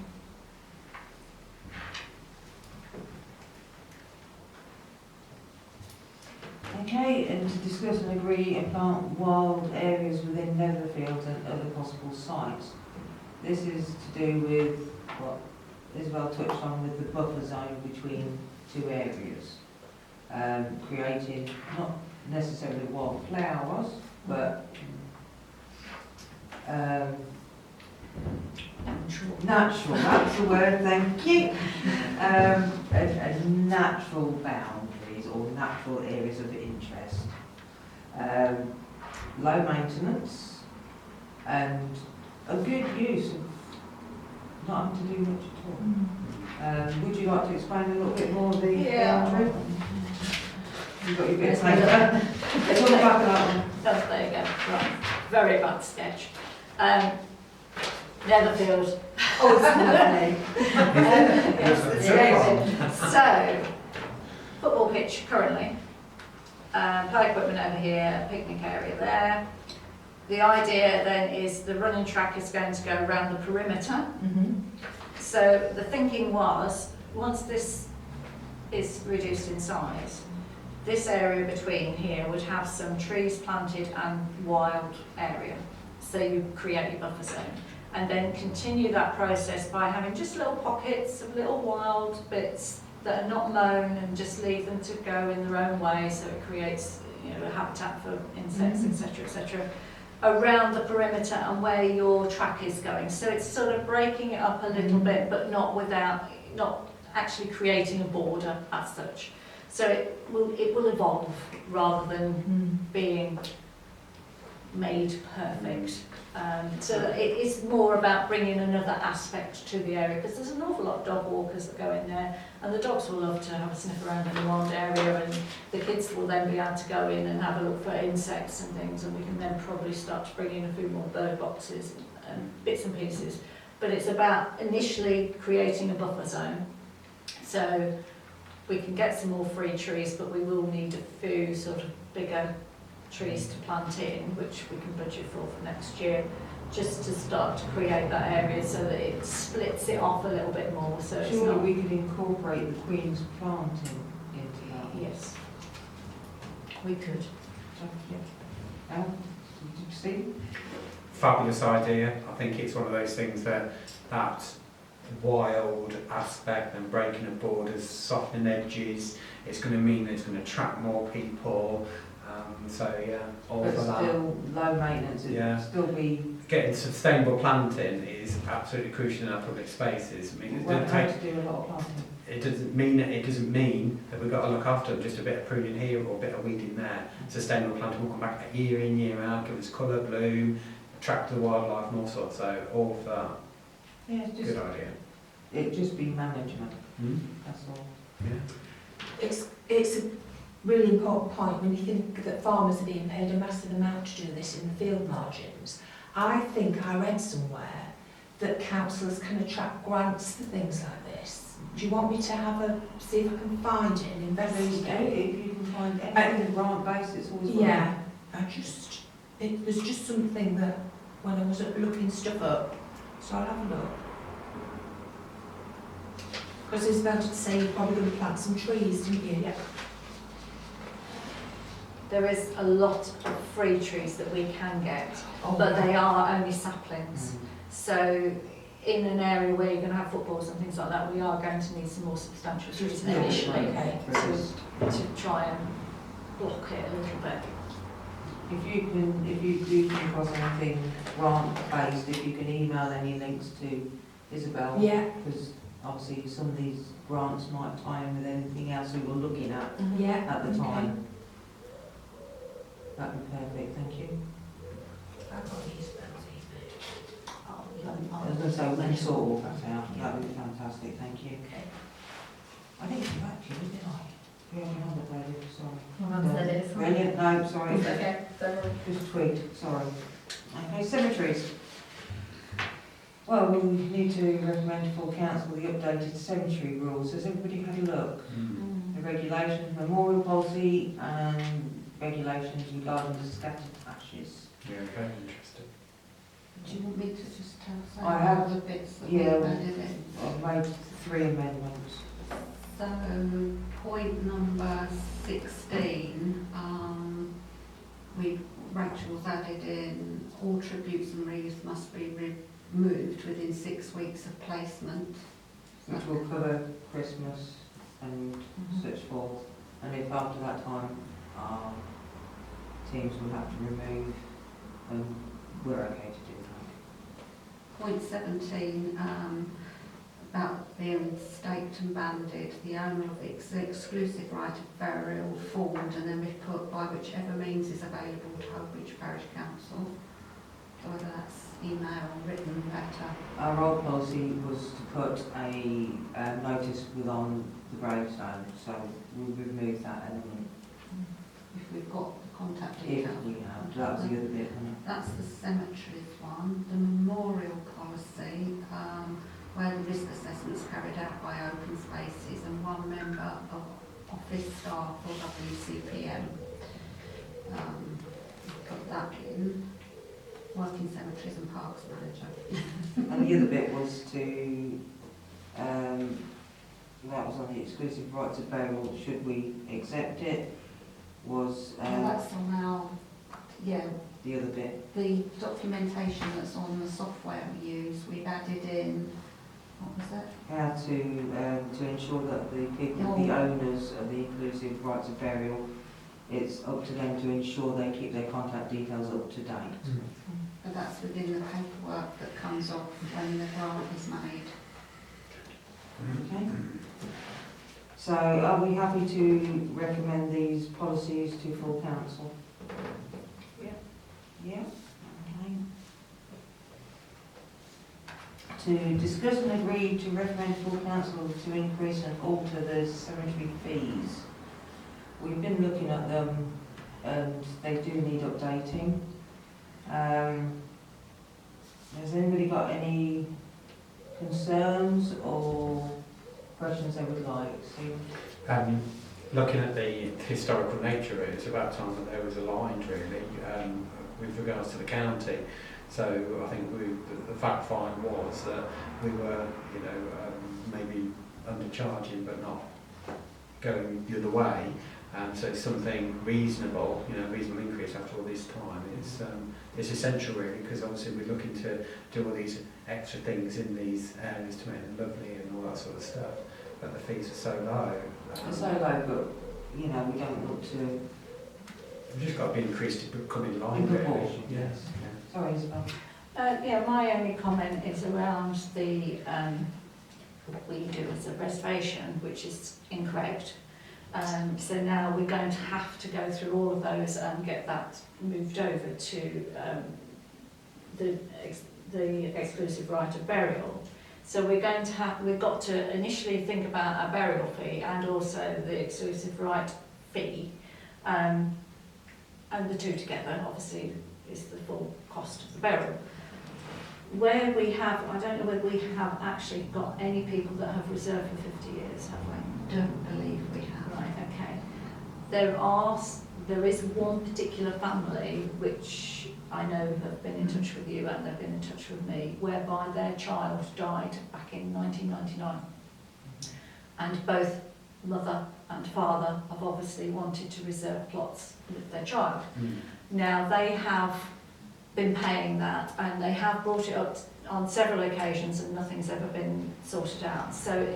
Okay, and to discuss and agree and plant wild areas within Netherfield and other possible sites. This is to do with what Isabel touched on with the buffer zone between two areas. Creating not necessarily wildflowers, but natural, that's the word, thank you. A natural boundaries or natural areas of interest. low maintenance, and a good use of not having to do much at all. Would you like to explain a little bit more of the boundary? You've got your bit of paper. It's on the back of that one. There you go. Right. Very bad sketch. Netherfield. Oh, it's lovely. Yes, it's amazing. So, football pitch currently. Play equipment over here, picnic area there. The idea then is the running track is going to go around the perimeter. So the thinking was, once this is reduced in size, this area between here would have some trees planted and wild area. So you create your buffer zone. And then continue that process by having just little pockets of little wild bits that are not mown, and just leave them to go in their own way, so it creates, you know, a habitat for insects, etc., around the perimeter and where your track is going. So it's sort of breaking it up a little bit, but not actually creating a border as such. So it will evolve rather than being made perfect. So that it is more about bringing another aspect to the area, because there's an awful lot of dog walkers that go in there, and the dogs will love to have a sniff around in the wild area, and the kids will then be able to go in and have a look for insects and things, and we can then probably start to bring in a few more bird boxes and bits and pieces. But it's about initially creating a buffer zone, so we can get some more free trees, but we will need a few sort of bigger trees to plant in, which we can budget for next year, just to start to create that area so that it splits it off a little bit more. So it's Surely not. we could incorporate the Queen's planting into that. Yes, we could. Did you see? Fabulous idea. I think it's one of those things that wild aspect and breaking of borders, softening edges, it's going to mean that it's going to attract more people. So yeah, all But for that. still low maintenance, Yeah. it'd still be, Getting sustainable planting is absolutely crucial in our public spaces. I mean, we it won't doesn't have take. to do a lot of planting. It doesn't mean that we've got to look after them. Just a bit of pruning here or a bit of weeding there. Sustainable planting will come back year in, year out, give us colour, bloom, attract the wildlife and all sorts. So all of that. Yeah, it's Good just, idea. it'd just be management, that's all. Yeah. It's a really important point when you think that farmers are being paid a massive amount to do this in the field margins. I think I read somewhere that councillors can attract grants for things like this. Do you want me to see if I can find it and investigate? If you can find anything grant based, it's always worth Yeah, it was just something that when I was looking stuff up, so I'll have a look. Because Isabel did say you're probably going to plant some trees, didn't you? Yeah. There is a lot of free trees that we can get, Oh, but they are only saplings. So in an area where you're going to have footballs and things like that, we are going to need some more substantial trees initially to try and block it a little bit. If you do come across anything grant based, if you can email any links to Isabel. Yeah. Because obviously some of these grants might tie in with anything else we were looking at Yeah. at the time. That'd be perfect, thank you. I've got Isabel's email. I was going to say, we can sort all that out, that would be fantastic, thank you. Okay. I think you actually, didn't I? We only had it, David, sorry. Mum said it. Brilliant, no, sorry. It's okay, don't worry. Just twigged, sorry. Okay, cemeteries. Well, we need to recommend for council the updated cemetery rules. Has everybody had a look? The regulations, memorial policy and regulations regarding the scattered ashes. Yeah, very interesting. Do you want me to just tell some I have, of the bits that yeah. we've added in? I've made 3 amendments. So, point number 16, Rachel's added in, all tributes and wreaths must be removed within 6 weeks of placement. Which will cover Christmas and such forth. And if after that time our teams will have to remove, we're okay to do that. Point 17, about being staked and banded, the owner of the exclusive right of burial formed, and then we've put by whichever means is available to Hobridge Parish Council. So whether that's email or written letter. Our old policy was to put a notice on the gravestone, so we'll remove that element. If we've got the contact If details. we have, that was the other bit. That's the cemeteries one. The memorial policy, where the risk assessment is carried out by open spaces and one member of office staff or WCPM. Put that in. Working cemeteries and parks manager. And the other bit was to, that was on the exclusive rights of burial, should we accept it, was That's on our, the other bit. the documentation that's on the software we use, we've added in, what was it? How to ensure that the people, the owners of the inclusive rights of burial, it's up to them to ensure they keep their contact details up to date. But that's within the paperwork that comes off when the grant is made. Okay. So are we happy to recommend these policies to full council? Yeah. Yeah? Okay. To discuss and agree to recommend full council to increase and alter the cemetery fees. We've been looking at them and they do need updating. Has anybody got any concerns or questions they would like? Looking at the historical nature of it, it's about time that there was aligned really with regards to the county. So I think the fact find was that we were, maybe undercharging but not going the other way. So something reasonable, reasonable increase after all this time is essential really, because obviously we're looking to do all these extra things in these areas to make them lovely and all that sort of stuff. But the fees are so low. It's so low, but we don't want to. We've just got to be increased to come in line. In Really. proportion. Yes. Sorry, Isabel. My only comment is around the what we do as a reservation, which is incorrect. So now we're going to have to go through all of those and get that moved over to the exclusive right of burial. So we've got to initially think about a burial fee and also the exclusive right fee, and the two together obviously is the full cost of the burial. Where we have, I don't know whether we have actually got any people that have reserved for 50 years, have we? Don't believe we have. Right, okay. There is one particular family which I know have been in touch with you and they've been in touch with me, whereby their child died back in 1999. And both mother and father have obviously wanted to reserve plots with their child. Now they have been paying that and they have brought it up on several occasions and nothing's ever been sorted out. So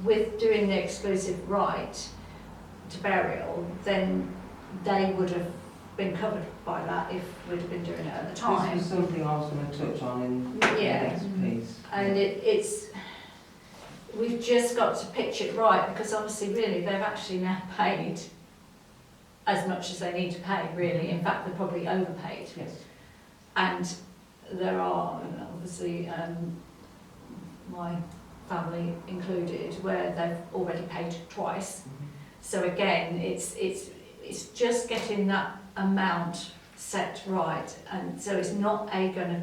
with doing the exclusive right to burial, then they would have been covered by that if we'd have been doing it at the time. This is something I was going to touch on in the next piece. And it's we've just got to pitch it right, because obviously really they've actually now paid as much as they need to pay really. In fact, they're probably overpaid. Yes. And there are obviously my family included where they've already paid twice. So again, it's just getting that amount set right, and so it's not going to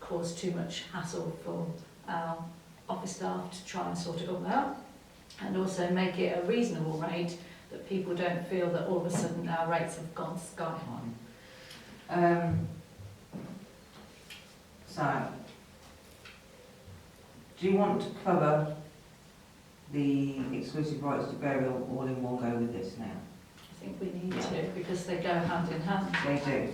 cause too much hassle for our office staff to try and sort it all out, and also make it a reasonable rate that people don't feel that all of a sudden our rates have gone sky high. So, do you want to cover the exclusive rights to burial all in one go with this now? I think we need to, because they go hand in hand. They do.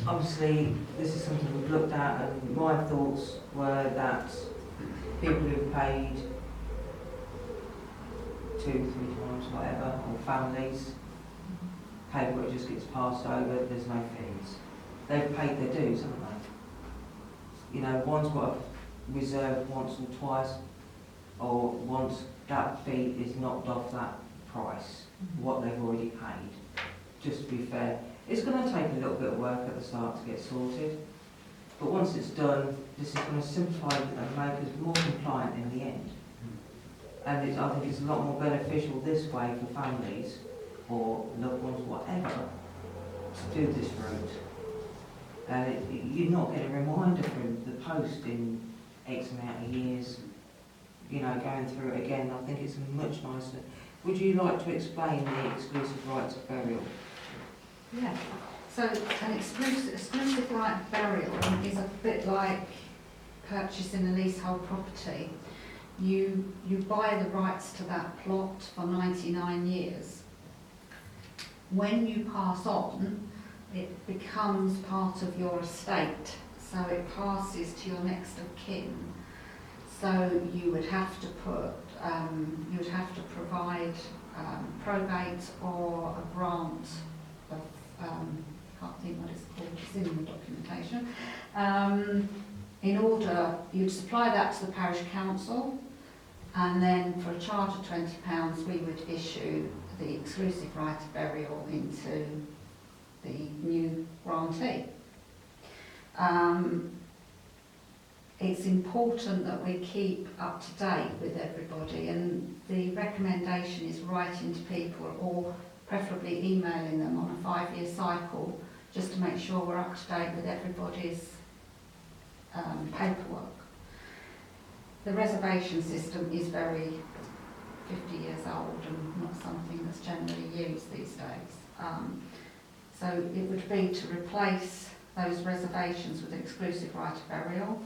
Obviously, this is something we've looked at, and my thoughts were that people who've paid 2, 3 times, whatever, or families, paperwork just gets passed over, there's no fees. They've paid their dues, haven't they? One's got reserved once or twice, or once that fee is knocked off that price, what they've already paid. Just to be fair, it's going to take a little bit of work at the start to get sorted, but once it's done, this is going to simplify and make us more compliant in the end. And I think it's a lot more beneficial this way for families or loved ones, whatever, to do this route. And you're not getting a reminder from the post in X amount of years, you know, going through it again. I think it's much nicer. Would you like to explain the exclusive rights of burial? Yeah. So an exclusive right of burial is a bit like purchasing a leasehold property. You buy the rights to that plot for 99 years. When you pass on, it becomes part of your estate, so it passes to your next of kin. So you would have to provide probate or a grant of, can't think what it's called, it's in the documentation. In order, you'd supply that to the parish council, and then for a charge of £20, we would issue the exclusive right of burial into the new grantee. It's important that we keep up to date with everybody, and the recommendation is writing to people or preferably emailing them on a 5-year cycle, just to make sure we're up to date with everybody's paperwork. The reservation system is very 50 years old and not something that's generally used these days. So it would be to replace those reservations with an exclusive right of burial.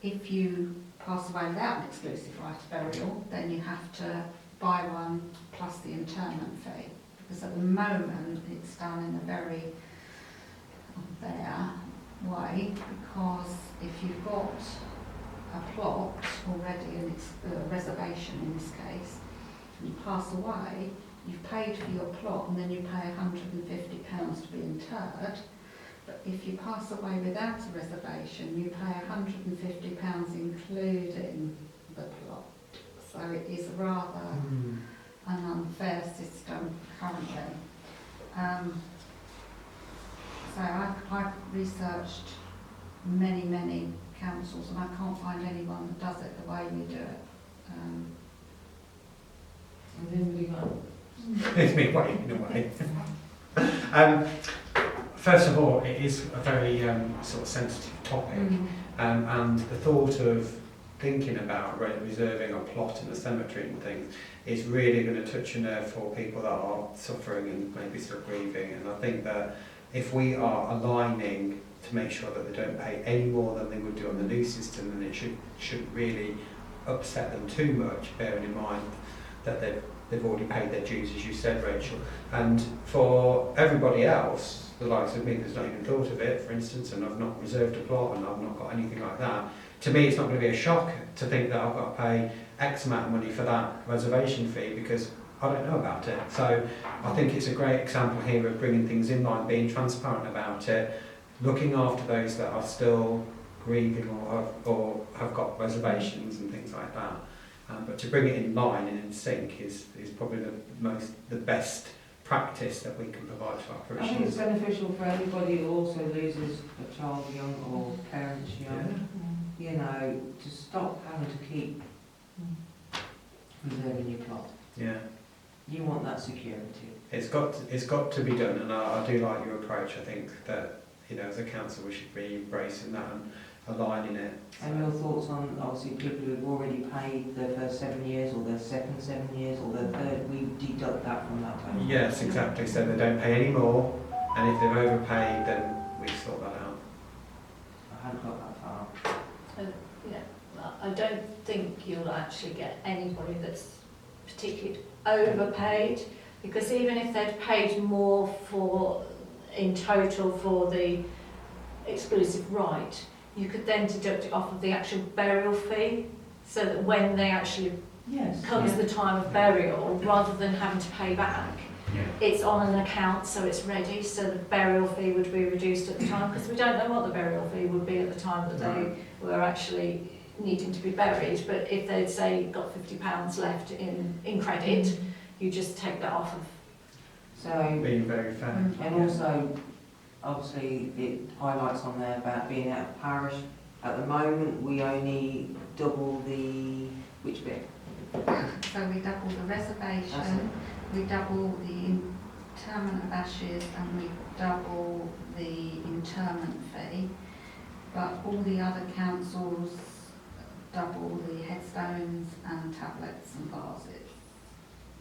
If you pass away without an exclusive right of burial, then you have to buy one plus the interment fee. Because at the moment it's done in a very unfair way, because if you've got a plot already, and it's a reservation in this case, and you pass away, you've paid for your plot and then you pay £150 to be interred. But if you pass away without a reservation, you pay £150 including the plot. So it is rather an unfair system currently. So I've researched many councils, and I can't find anyone that does it the way we do it. Has anybody got? It's me waiting away. First of all, it is a very sort of sensitive topic, and the thought of thinking about reserving a plot in a cemetery and things is really going to touch a nerve for people that are suffering and maybe still grieving. And I think that if we are aligning to make sure that they don't pay any more than they would do on the new system, then it shouldn't really upset them too much, bearing in mind that they've already paid their dues, as you said, Rachel. And for everybody else, the likes of me that's not even thought of it, for instance, and I've not reserved a plot and I've not got anything like that, to me it's not going to be a shock to think that I've got to pay X amount of money for that reservation fee, because I don't know about it. So I think it's a great example here of bringing things in line, being transparent about it, looking after those that are still grieving or have got reservations and things like that. But to bring it in line and in sync is probably the best practice that we can provide to our I think it's parishioners. beneficial for anybody who also loses a child young or parents young. You know, to stop having to keep reserving your plot. Yeah, You want that security. it's got to be done, and I do like your approach. I think that, you know, as a council we should be embracing that and aligning it. And your thoughts on, obviously, people who have already paid their first 7 years or their second 7 years or their third, we deduct that from that total? Yes, exactly. So they don't pay any more, and if they've overpaid, then we sort that out. I hadn't got that far. I don't think you'll actually get anybody that's particularly overpaid, because even if they'd paid more in total for the exclusive right, you could then deduct it off of the actual burial fee, so that when they actually Yes. comes the time of burial, rather than having to pay back, Yeah. It's on an account, so it's ready, so the burial fee would be reduced at the time, because we don't know what the burial fee would be at the time that they were actually needing to be buried, but if they'd say got £50 left in credit, you just take that off of. So, Being very fair. and also, obviously, it highlights on there about being out of parish. At the moment, we only double the, which bit? So we double the That's reservation, we double the interment of ashes, and we double the interment fee. But all the other councils double the headstones and tablets and vases.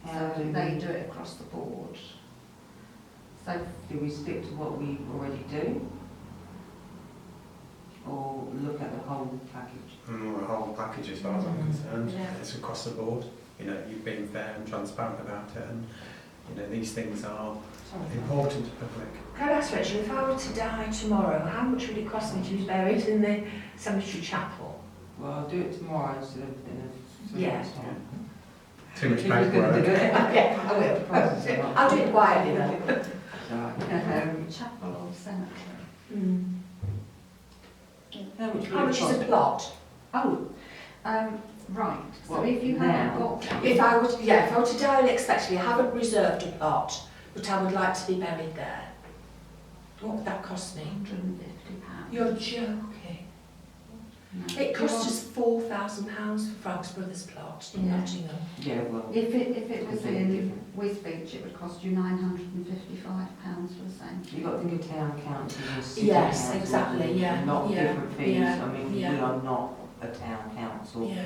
So they do it across the board. So Do we stick to what we already do? Or look at the whole package? The whole package as far as I'm concerned. Yeah. It's across the board. You know, you've been fair and transparent about it, and you know these things are important to the public. Can I ask Rachel, if I were to die tomorrow, how much would it cost me to be buried in the cemetery chapel? Well, I'll do it tomorrow instead of in a 3 Yeah. months' time. Too much If you're gonna do paperwork. it. Yeah, I will. Prices are up. I'll do it quietly then. Right. chapel or cemetery. How much How will it much is cost? a plot? Oh, right, so Well, if you now- haven't got If I were to die unexpectedly, I haven't reserved a plot, but I would like to be buried there. What would that cost me? £150. You're joking. No. It cost us £4,000 for Frank's Brothers plot in Yeah. Nottingham. Yeah, well, If it was completely in different. Wisbech, it would cost you £955 for the same. You've got to think of town councils and city Yes, councils. exactly, yeah, A lot of yeah, different fees. yeah, I mean, we yeah. are not a town council. Yeah.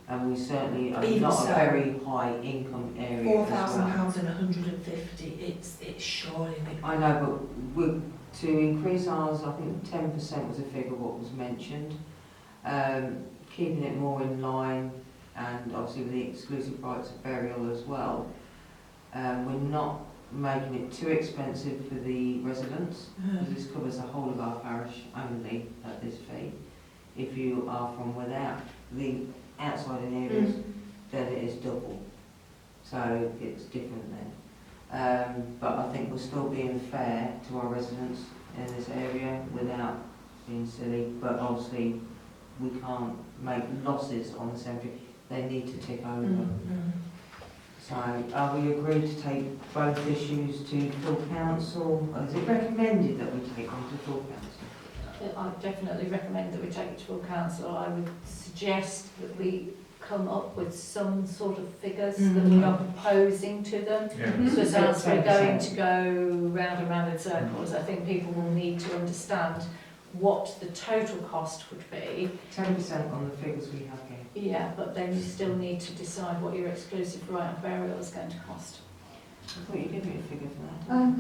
And we certainly are Even not so, a very high income area as well. £4,000 and 150. It's surely big. I know, but to increase ours, I think 10% was a figure what was mentioned. Keeping it more in line, and obviously with the exclusive rights of burial as well. We're not making it too expensive for the residents, because this covers the whole of our parish only at this fee. If you are from without the outside areas, then it is double. So it's different then. But I think we're still being fair to our residents in this area without being silly. But obviously we can't make losses on the cemetery. They need to tick over. So are we agreed to take both issues to full council? Is it recommended that we take them to full council? I definitely recommend that we take it to full council. I would suggest that we come up with some sort of figures that we are proposing to them. Yeah. Because as we're 10%. going to go round and round in circles, I think people will need to understand what the total cost would be. 10% on the figures we have here. Yeah, but then you still need to decide what your exclusive right of burial is going to cost. I thought you gave me a figure for that.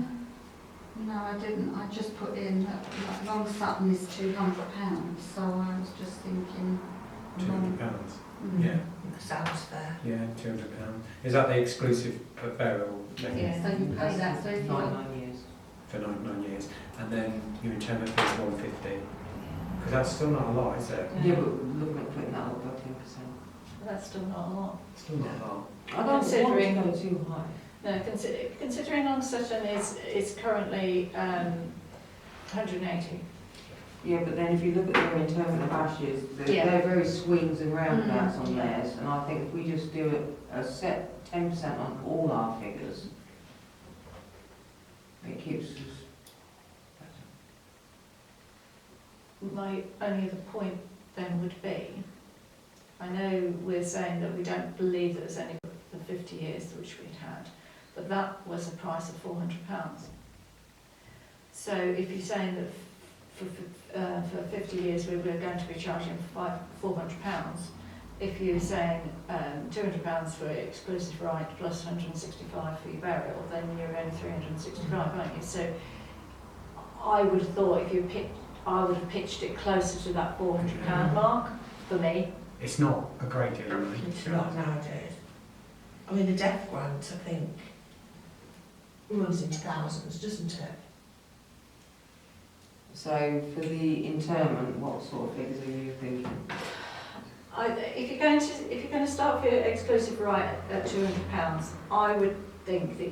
No, I didn't. I just put in that Long Sutton is £200, so I was just thinking. £200. Mm. Yeah. That sounds fair. Yeah, £200. Is that the exclusive burial thing? Yeah, so you pay that, so if you're 9 years. For 9 years, and then your interment fee is 150. Because that's still not a lot, is it? Yeah, but looking at putting that up by 10%. That's still not a lot. Still not a lot. I don't Considering- want to go too high. No, considering Long Sutton is currently 180. Yeah, but then if you look at their interment of ashes, Yeah. they're very swings and roundabouts Mm. on theirs, and I think if we just do a set 10% on all our figures, it keeps us better. My only other point then would be, I know we're saying that we don't believe that there's any the 50 years which we'd had, but that was a price of £400. So if you're saying that for 50 years we were going to be charging £400, if you're saying £200 for exclusive right plus 165 for your burial, then you're only 365, aren't you? So I would have thought I would have pitched it closer to that £400 mark for me. It's not a great deal of money. It's not nowadays. I mean, the death grant, I think, runs into thousands, doesn't it? So for the interment, what sort of figures are you thinking? If you're going to start for your exclusive right at £200, I would think that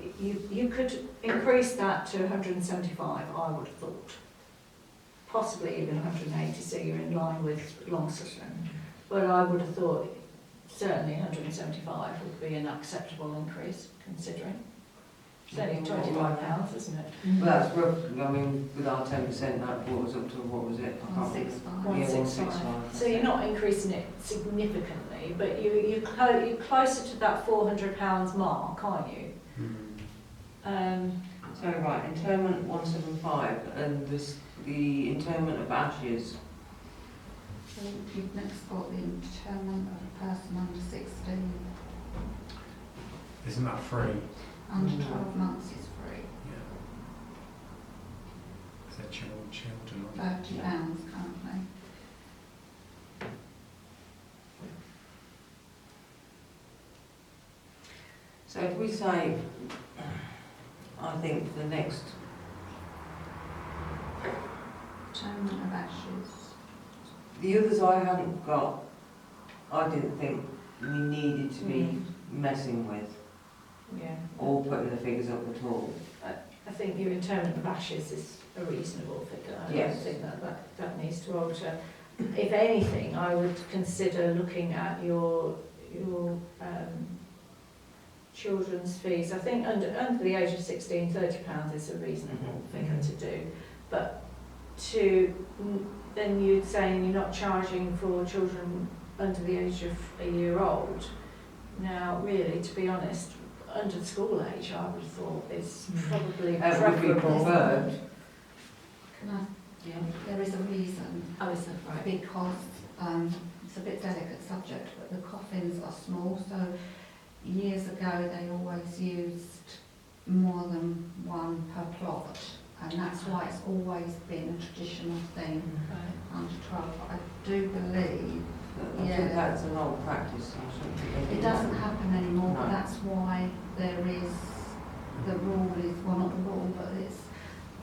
you could increase that to 175, I would have thought. Possibly even 180, so you're in line with Long Sutton. But I would have thought certainly 175 would be an acceptable increase, considering. It's only £25, isn't it? Well, that's roughly, I mean, with our 10%, that brought us up to, what was it? I can't remember. 165. Yeah, 165. 165. So you're not increasing it significantly, but you're closer to that £400 mark, aren't you? So right, interment 175 and the interment of ashes. So you've next got the interment of a person under 16. Isn't that free? Under 12 months is free. Yeah. Is that children? £30 currently. So if we say, I think the next, Interment of ashes. the others I haven't got, I didn't think we needed to be messing with Yeah. or putting the figures up at all. I think your interment of ashes is a reasonable figure. I Yes. don't think that needs to alter. If anything, I would consider looking at your children's fees. I think under the age of 16, £30 is a reasonable figure to do. But then you'd say you're not charging for children under the age of a year old. Now, really, to be honest, under school age, I would have thought is probably Would be preferable. preferred. Can I? Yeah. There is a reason. Oh, is that right? Because it's a bit delicate subject, but the coffins are small, so years ago they always used more than one per plot, and that's why it's always been a traditional thing under 12. But I do believe I Yeah. think that's an old practice. I shouldn't think they it do doesn't that. happen anymore, but No. that's why there is, the rule is, well, not the rule, but it's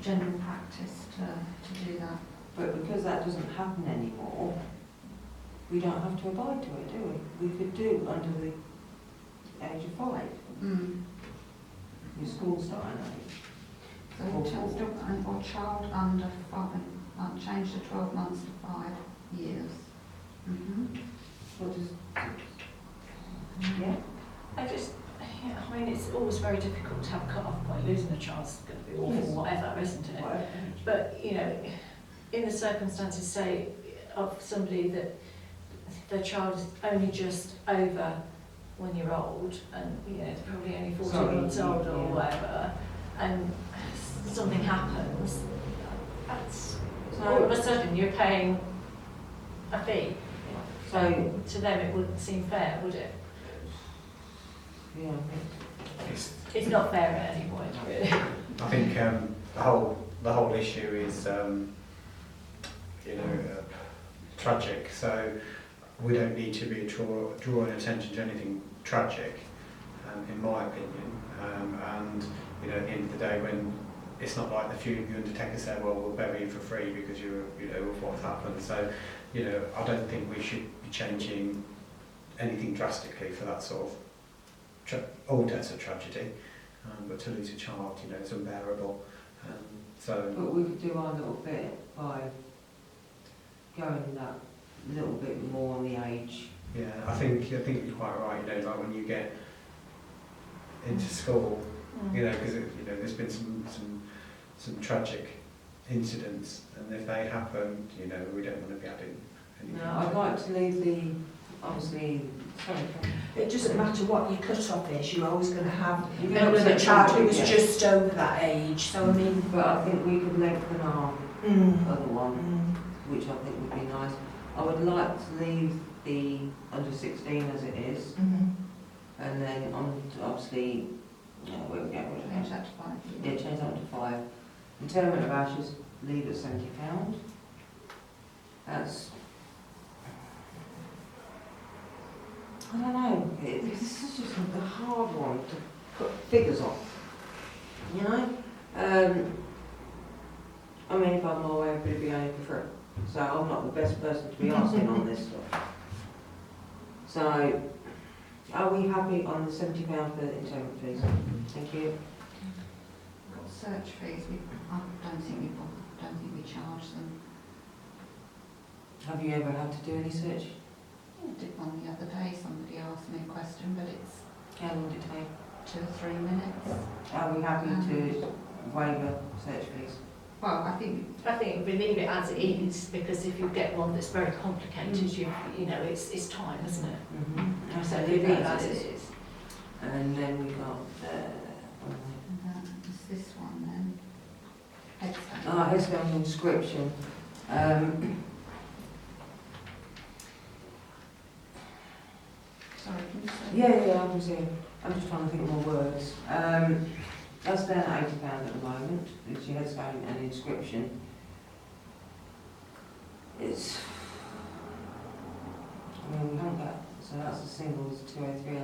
general practice to do that. But because that doesn't happen anymore, we don't have to abide to it, do we? We could do under the age of 5, your school starting age. So or child under 5, change the 12 months to 5 years. What does, Yeah. I mean, it's always very difficult to have a cut-off point. Losing a child's going to be awful, Yes. whatever, isn't it? whatever. But, in the circumstances, say, of somebody that their child is only just over 1 year old, and, they're probably only 14 Sorry, months old or yeah. whatever, and something happens, that's, all So, of a sudden you're paying a fee. so, To them it wouldn't seem fair, would it? yeah, It's, It's not fair at any point, really. I think the whole issue is tragic. So we don't need to be drawing attention to anything tragic, in my opinion. And at the end of the day, when it's not like the few undertakers say, well, we'll bury you for free because of what's happened. So I don't think we should be changing anything drastically for that sort of. All deaths are tragedy, but to lose a child, is unbearable. So. but we could do our little bit by going that little bit more on the age. Yeah, I think you're quite right. Like when you get into school, because there's been some tragic incidents, and if they happen, we don't want to be adding anything. No, I'd like to leave the, obviously, sorry. It doesn't matter what your cut-off is, you're always going to have You're gonna another have child who was yeah. just over that age. So I mean, But I think we could lengthen our other one, which I think would be nice. I would like to leave the under 16 as it is, and then obviously, where we go? Change that to 5 years. Yeah, change that to 5. Interment of ashes, leave at £70. That's, I don't know, this is just a hard one to put figures on, I mean, if I'm away, everybody be only for free. So I'm not the best person to be asking on this stuff. So, Are we happy on the £70 for the interment fees? Thank you. Got search fees, I don't think we charge them. Have you ever had to do any search? I did one the other day, somebody asked me a question, but it's How long did it take? 2 or 3 minutes. Are we happy to waiver search fees? Well, I think we leave it as it is, because if you get one that's very complicated, you know, it's time, isn't it? Mm-hmm. So So leave leave it it as as it it is. is. And then we got it's this one then. Headstone. headstone inscription. Sorry, can you say? Yeah, I can see. I'm just trying to think more words. That's down at £80 at the moment. It's your headstone and inscription. It's, I mean, we haven't got, so that's the singles, 203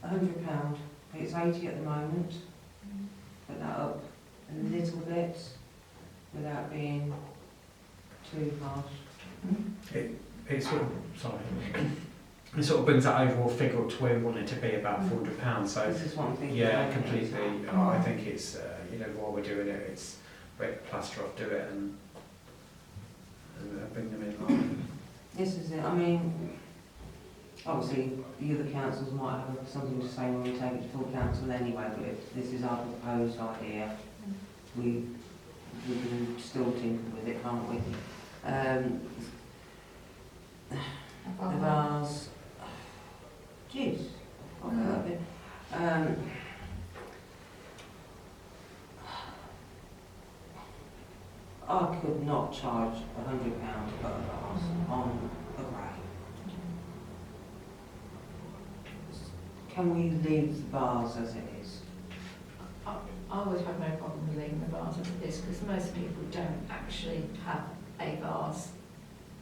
and £100. It's 80 at the moment. Put that up a little bit without being too harsh. It sort of, sorry, it sort of brings that overall figure up to where we want it to be, about £400. So This is one thing. yeah, completely. I think it's you know, while we're doing it, it's rip plaster off, do it, and bring them in line. This is it. I mean, obviously, the other councils might have something to say when we take it to full council anyway, but if this is our proposed idea, we can still tinker with it, can't we? The vase, jeez, I love it. I could not charge £100 per vase on a grey. Can we leave the vase as it is? I would have no problem with leaving the vase as it is, because most people don't actually have a vase.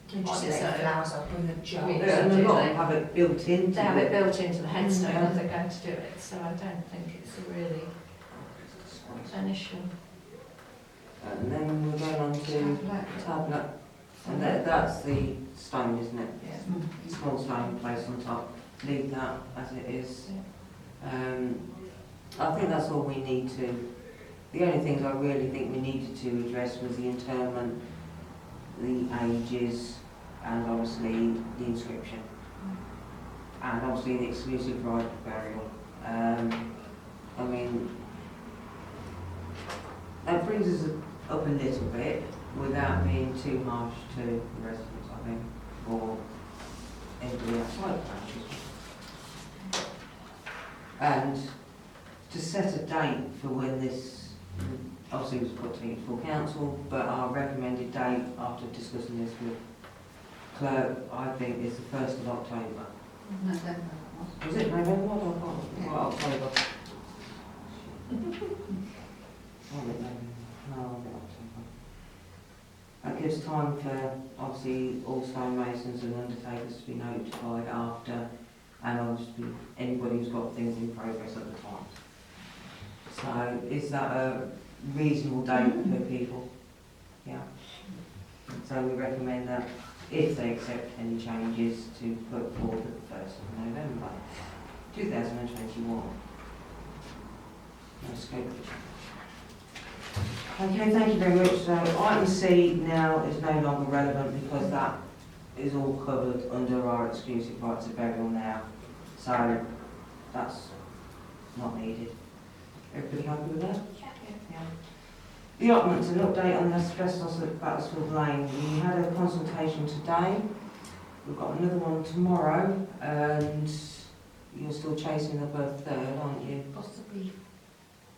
You just lay flowers up in a jar. Yeah. And a do lot they? have it built into They have it it. built into the headstone Yeah. if they're going to do it, so I don't think it's really an issue. And then we're going on to tablet, and that's the stone, isn't it? Yeah. Small stone placed on top. Leave that as it is. I think that's all we need to. The only things I really think we needed to address was the interment, the ages, and obviously the inscription, and obviously the exclusive right of burial. I mean, that brings us up a little bit without being too harsh to the residents, I think, or anybody outside of the council. And to set a date for when this, obviously was put to full council, but our recommended date after discussing this with clerk, I think is the 1st of October. November. Was it November? I can't remember. October. No, October. That gives time for obviously all stonemasons and undertakers to be notified after, and obviously anybody who's got things in progress at the time. So is that a reasonable date for people? Yeah. So we recommend that if they accept any changes to put forward the 1st of November 2021. No scope. Okay, thank you very much. So item C now is no longer relevant because that is all covered under our exclusive rights of burial now. So that's not needed. Everybody happy with that? Yeah. The allotments, an update on the asbestos at Battersfield Lane. We had a consultation today. We've got another one tomorrow, and you're still chasing up a third, aren't you? Possibly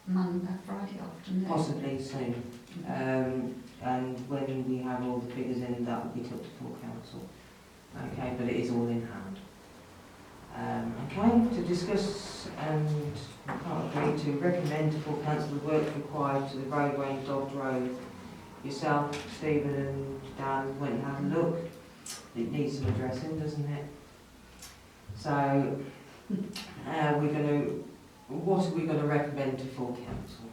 Monday, Friday afternoon. Possibly soon. And when we have all the figures in, that will be took to full council. Okay, but it is all in hand. Okay, to discuss and I can't agree to recommend to full council the work required to the roadway in Dobbs Road. Yourself, Stephen and Dan went and had a look. It needs some addressing, doesn't it? So what are we going to recommend to full council?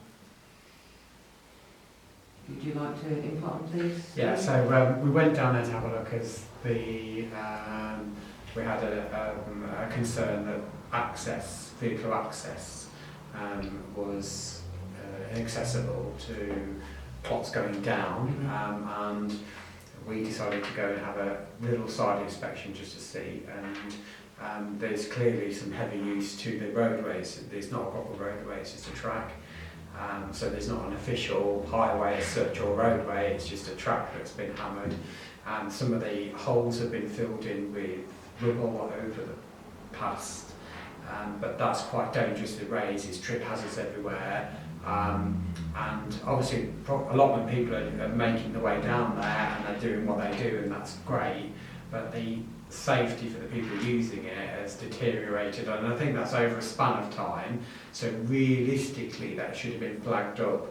Would you like to input on these? Yeah, so we went down there to have a look as the we had a concern that vehicle access was inaccessible to plots going down, and we decided to go and have a little side inspection just to see, and there's clearly some heavy use to the roadways. It's not a proper roadway, it's just a track. So there's not an official highway as such or roadway, it's just a track that's been hammered. And some of the holes have been filled in with rubble over the past. But that's quite dangerous to raise, there's trip hazards everywhere. And obviously allotment people are making the way down there and they're doing what they do, and that's great. But the safety for the people using it has deteriorated, and I think that's over a span of time. So realistically that should have been flagged up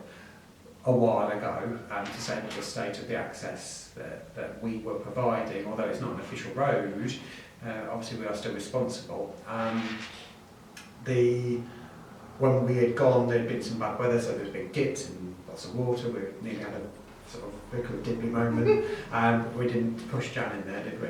a while ago to say the state of the access that we were providing, although it's not an official road. Obviously we are still responsible. When we had gone, there had been some bad weather, so there was big dips and lots of water. We nearly had a sort of little dippy moment. We didn't push Jan in there, did we?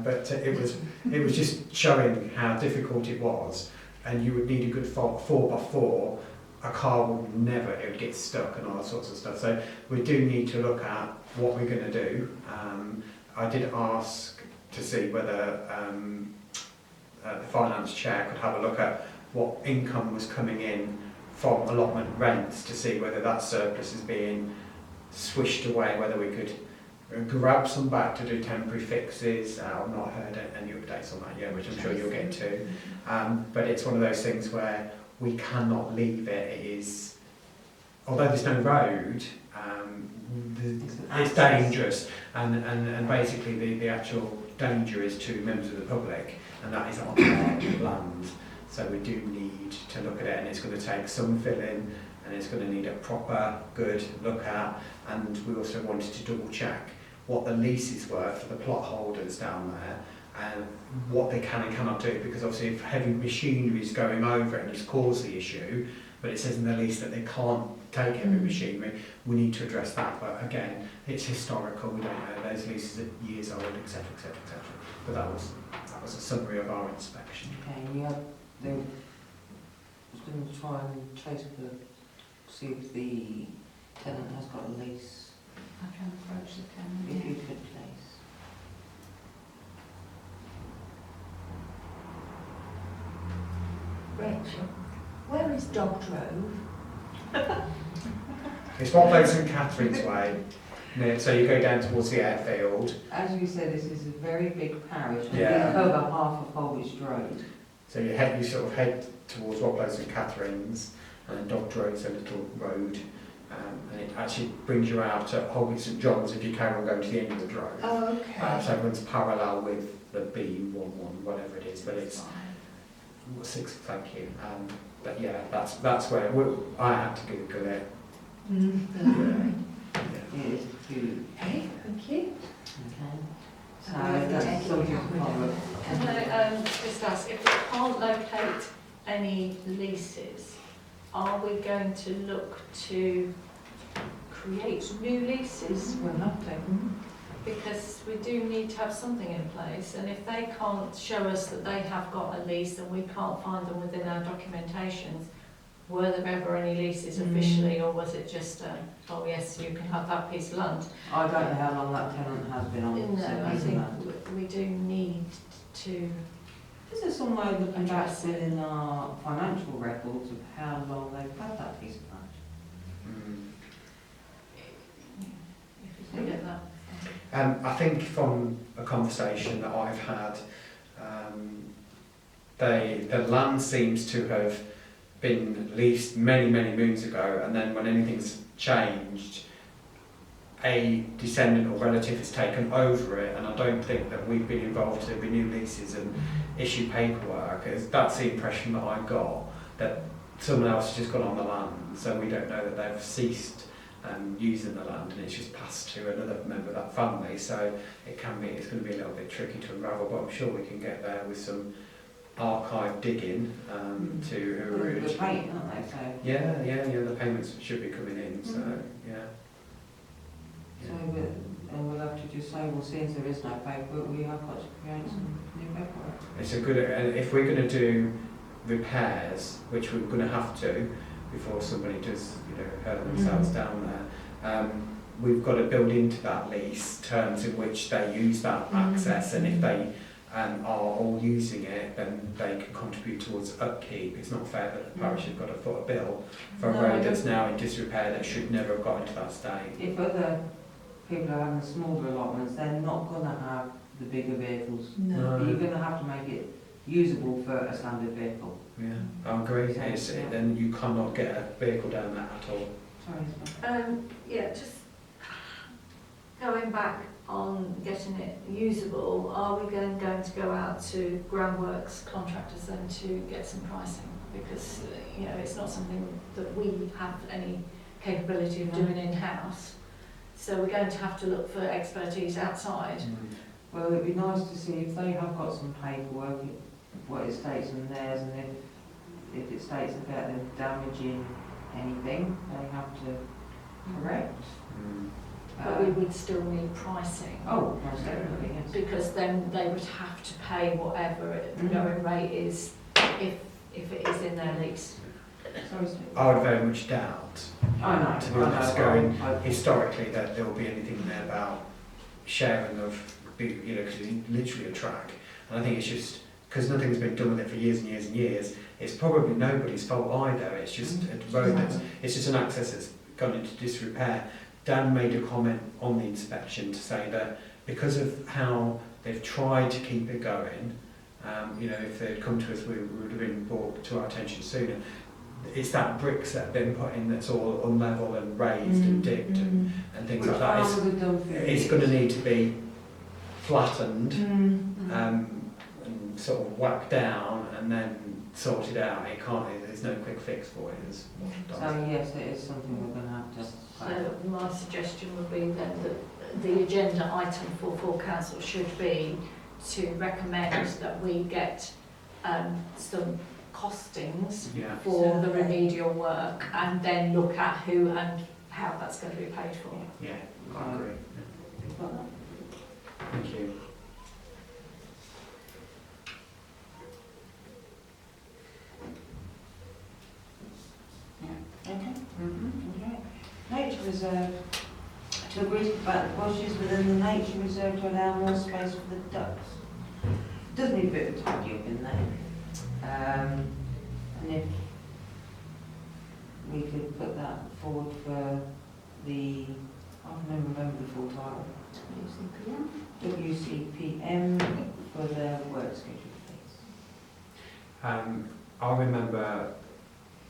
But it was just showing how difficult it was, and you would need a good 4x4. A car would never, it would get stuck and all that sorts of stuff. So we do need to look at what we're going to do. I did ask to see whether the finance chair could have a look at what income was coming in from allotment rents to see whether that surplus is being swished away, whether we could grab some back to do temporary fixes. I've not heard any updates on that yet, which I'm sure you'll get to. But it's one of those things where we cannot leave it. It is, although there's no road, it's dangerous, and basically the actual danger is to members of the public, and that is on their land. So we do need to look at it, and it's going to take some filling, and it's going to need a proper, good look at. And we also wanted to double check what the leases were for the plot holders down there, and what they can and cannot do, because obviously if heavy machinery is going over it and it's caused the issue, but it says in the lease that they can't take heavy machinery, we need to address that. But again, it's historical, we don't know, those leases are years old, etc, etc, etc. But that was a summary of our inspection. Okay, I was going to try and trace see if the tenant has got a lease. I can approach the tenant. If you could, please. Rachel, where is Dog Drove? It's one place in Catherine's Way, so you go down towards the airfield. As you said, this is a very big parish, and Yeah. we cover half of Holwich Road. So you sort of head towards what place in Catherine's, and then Dog Road's a little road, and it actually brings you out at Holwich St John's if you carry on going to the end of the road. Oh, okay. So it runs parallel with the B11, whatever it is, but it's 6. Thank you. But yeah, that's where I had to Google it. It is huge. Okay, thank you. Okay. So that's something to follow. Can I just ask, if we can't locate any leases, are we going to look to create new leases? We'll have to. Because we do need to have something in place, and if they can't show us that they have got a lease and we can't find them within our documentations, were there ever any leases officially, or was it just, oh yes, you can have that piece of land? I don't know how long that tenant has been on. No, I think we do need to. Is there some way of looking back within our financial records of how long they've had that piece of land? If you can get that. I think from a conversation that I've had, the land seems to have been leased many moons ago, and then when anything's changed, a descendant or relative has taken over it, and I don't think that we've been involved to renew leases and issue paperwork. That's the impression that I got, that someone else has just gone on the land, so we don't know that they've ceased using the land, and it's just passed to another member of that family. So it's going to be a little bit tricky to unravel, but I'm sure we can get there with some archive digging to who are They're paying, aren't they? So yeah, the payments should be coming in, so yeah. So we'll have to just just say, well, since there is no paperwork, we have got to create some new paperwork. It's a good, and if we're going to do repairs, which we're going to have to before somebody does, hurt themselves down there, we've got to build into that lease terms in which they use that access, and if they are all using it, then they can contribute towards upkeep. It's not fair that the parish has got to foot a bill for a road that's now in disrepair that should never have got into that state. If other people are having smaller allotments, they're not going to have the bigger vehicles. No. You're going to have to make it usable for a standard vehicle. Yeah, I agree. Then you cannot get a vehicle down there at all. Sorry, Just going back on getting it usable, are we going to go out to groundworks contractors then to get some pricing? Because, it's not something that we have any capability of doing in-house. So we're going to have to look for expertise outside. Well, it'd be nice to see if they have got some paperwork, what it states in theirs, and if it states about them damaging anything, they have to correct. But we would still need pricing. Oh, most definitely, yes. Because then they would have to pay whatever the going rate is if it is in their lease. Sorry, Steve. I would very much doubt, I know. to be honest, historically, that there will be anything in there about sharing of, because it's literally a track. And I think it's just, because nothing's been done with it for years and years and years, it's probably nobody's fault either. It's just a road it's just an access that's gone into disrepair. Dan made a comment on the inspection to say that because of how they've tried to keep it going, if they'd come to us, we would have been brought to our attention sooner. It's that bricks that have been put in that's all unlevel and raised and dipped and things like that. It's going to need to be flattened and sort of whacked down and then sorted out. There's no quick fix for it. So yes, it is something we're going to have to. So my suggestion would be then that the agenda item for full council should be to recommend that we get some costings for the remedial work and then look at who and how that's going to be paid for. Yeah, I agree. Thank you. Okay. Okay. Nature reserve. To agree to cut the bushes within the nature reserve to allow more space for the ducks. Does need a bit of tidy up in there. And if we could put that forward for the, I can't remember the full title. WCPM for their work schedule, please. I remember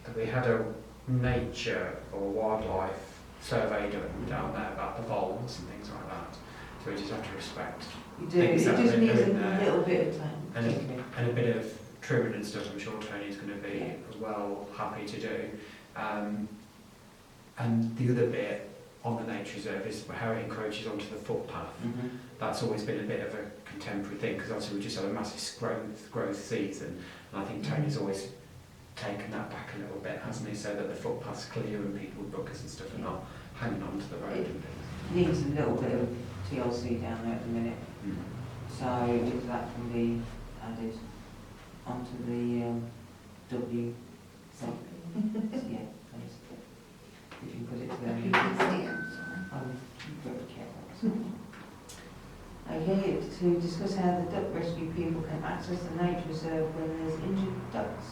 that we had a nature or wildlife survey done down there about the voles and things like that. So we just have to respect. You do, it just needs a little bit of time. And a bit of trimming and stuff, I'm sure Tony's going to be well happy to do. And the other bit on the nature reserve is how it encroaches onto the footpath. That's always been a bit of a contemporary thing because obviously we just had a massive growth season, and I think Tony's always taken that back a little bit, hasn't he, so that the footpath's clear and people with buckets and stuff are not hanging onto the road and things. Needs a little bit of TLC down there at the minute, so if that can be added onto the W. So, yeah, please. If you put it there. Very careful. Okay, to discuss how the duck rescue people can access the nature reserve when there's injured ducks.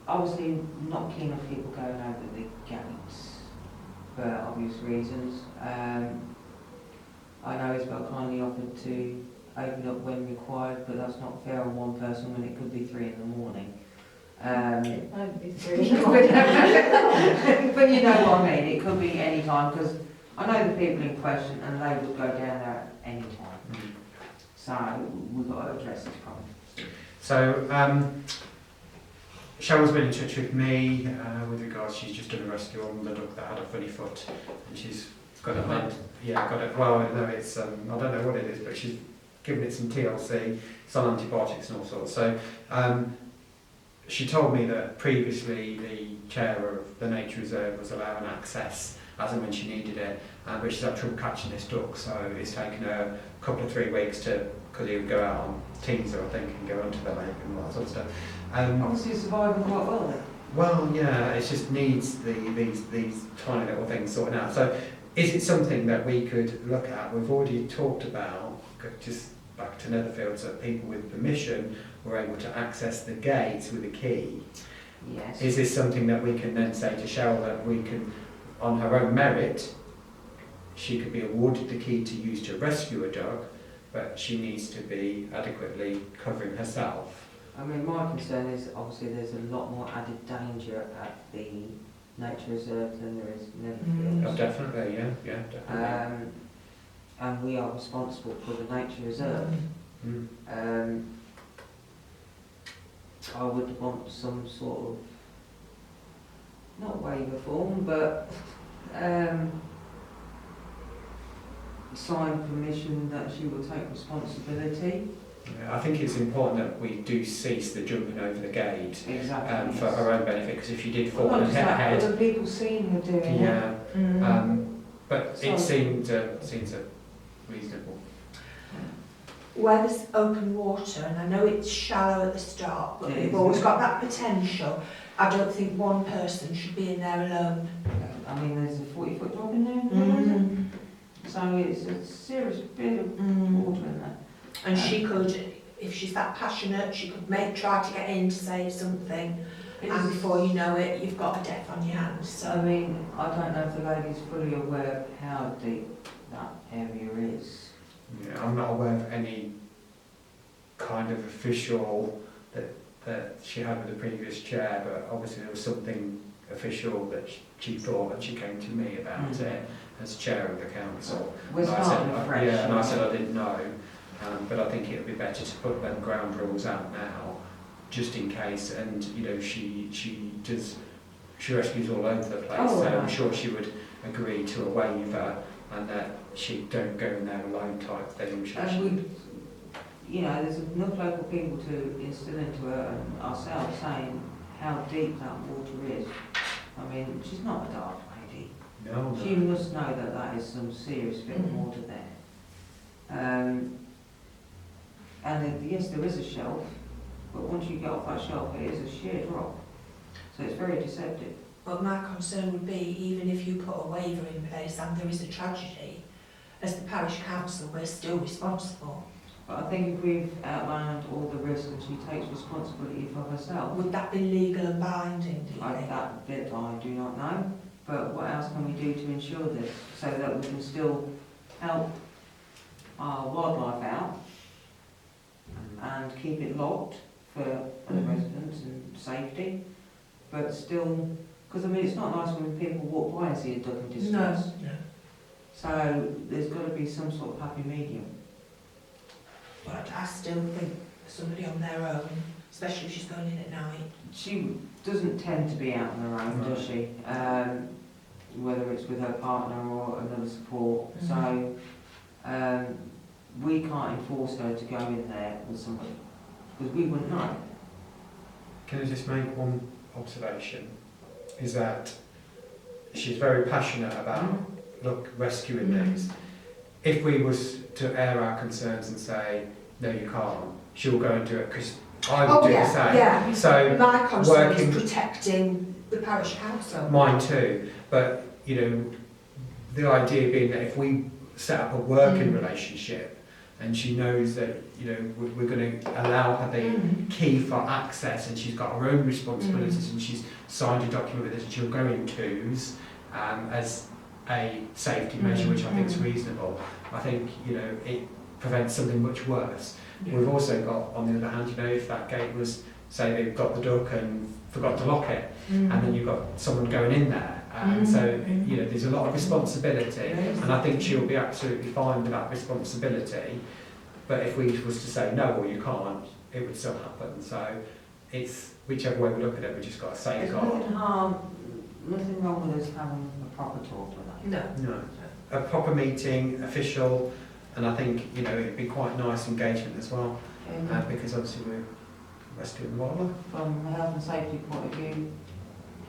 Obviously not keen on people going over the gates for obvious reasons. I know Isabel kindly offered to open up when required, but that's not fair on one person when it could be 3 in the morning. It won't be 3. But you know what I mean, it could be any time, because I know the people in question and they would go down there at any time. So we've got to address this problem. So Cheryl's been in touch with me with regards, she's just done a rescue on the duck that had a funny foot, and she's got it, well, no, it's, I don't know what it is, but she's given it some TLC, it's on antibiotics and all sorts. So she told me that previously the chair of the nature reserve was allowing access as and when she needed it. But she's had trouble catching this duck, so it's taken her a couple of 3 weeks because he would go out on teaser, I think, and go onto the lake and all that sort of stuff. Obviously surviving quite well then. Well, yeah, it just needs these tiny little things sorted out. So is it something that we could look at? We've already talked about, just back to Netherfield, so people with permission were able to access the gates with a key. Yes. Is this something that we can then say to Cheryl that we can, on her own merit, she could be awarded the key to use to rescue a dog, but she needs to be adequately covering herself? I mean, my concern is obviously there's a lot more added danger at the nature reserve than there is in Netherfield. Oh, definitely, yeah, definitely. And we are responsible for the nature reserve. I would want some sort of, not waiver form, but sign permission that she will take responsibility. Yeah, I think it's important that we do cease the jumping over the gate Exactly. for her own benefit, because if she did fall Not and just hit her that, head, other people seen her doing it. yeah. But So- it seemed reasonable. Where there's open water, and I know it's shallow at the start, but It we've is. always got that potential. I don't think one person should be in there alone. I mean, there's a 40-foot drop in there, so it's a serious bit of water in there. And she could, if she's that passionate, she could try to get in to say something, and before you know it, you've got a death on your hands. I So mean, I don't know if the lady's fully aware of how deep that area is. Yeah, I'm not aware of any kind of official that she had with the previous chair, but obviously there was something official that she thought, and she came to me about it as chair of the council. We're And I starting said, fresh. yeah, and I said I didn't know, but I think it would be better to put them ground rules out now, just in case. And you know, she rescues all over the place, Oh, so I'm right. sure she would agree to a waiver, and that she don't go in there alone type thing. And we, you know, there's enough local people to instill into her and ourselves saying how deep that water is. I mean, she's not a dark lady. No, She must know that that is some serious bit of water there. And yes, there is a shelf, but once you get off that shelf, it is a sheer drop. So it's very deceptive. but my concern would be, even if you put a waiver in place and there is a tragedy, as the parish council, we're still responsible. But I think if we've outlined all the risks and she takes responsibility for herself, Would that be legal and binding, do you think? that bit I do not know. But what else can we do to ensure this so that we can still help our wildlife out and keep it locked for other residents and safety, but still, because I mean it's not nice when people walk by and see a duck in distress. No. So there's got to be some sort of happy medium. But I still think somebody on their own, especially if she's going in at night. She doesn't tend to be out on her own, does she? Whether it's with her partner or another support. So we can't enforce her to go in there with somebody because we wouldn't know. Can I just make one observation? Is that she's very passionate about rescuing these. If we was to air our concerns and say, no you can't, she'll go and do it, because I would do the same. Yeah. So My concern working- is protecting the parish council. mine too, but you know, the idea being that if we set up a working relationship and she knows that, you know, we're going to allow her the key for access and she's got her own responsibilities and she's signed a document with us and she'll go in twos as a safety measure, which I think is reasonable. I think, you know, it prevents something much worse. We've also got, on the other hand, you know, if that gate was, say they've got the duck and forgot to lock it, and then you've got someone going in there, so, you know, there's a lot of responsibility, and I think she'll be absolutely fine with that responsibility, but if we was to say no or you can't, it would still happen. So it's, whichever way we look at it, we just got to There's safeguard. nothing wrong with us having a proper talk with her. No. No. A proper meeting, official, and I think, you know, it'd be quite nice engagement as well, because obviously we're rescuing the wildlife. From a health and safety point of view,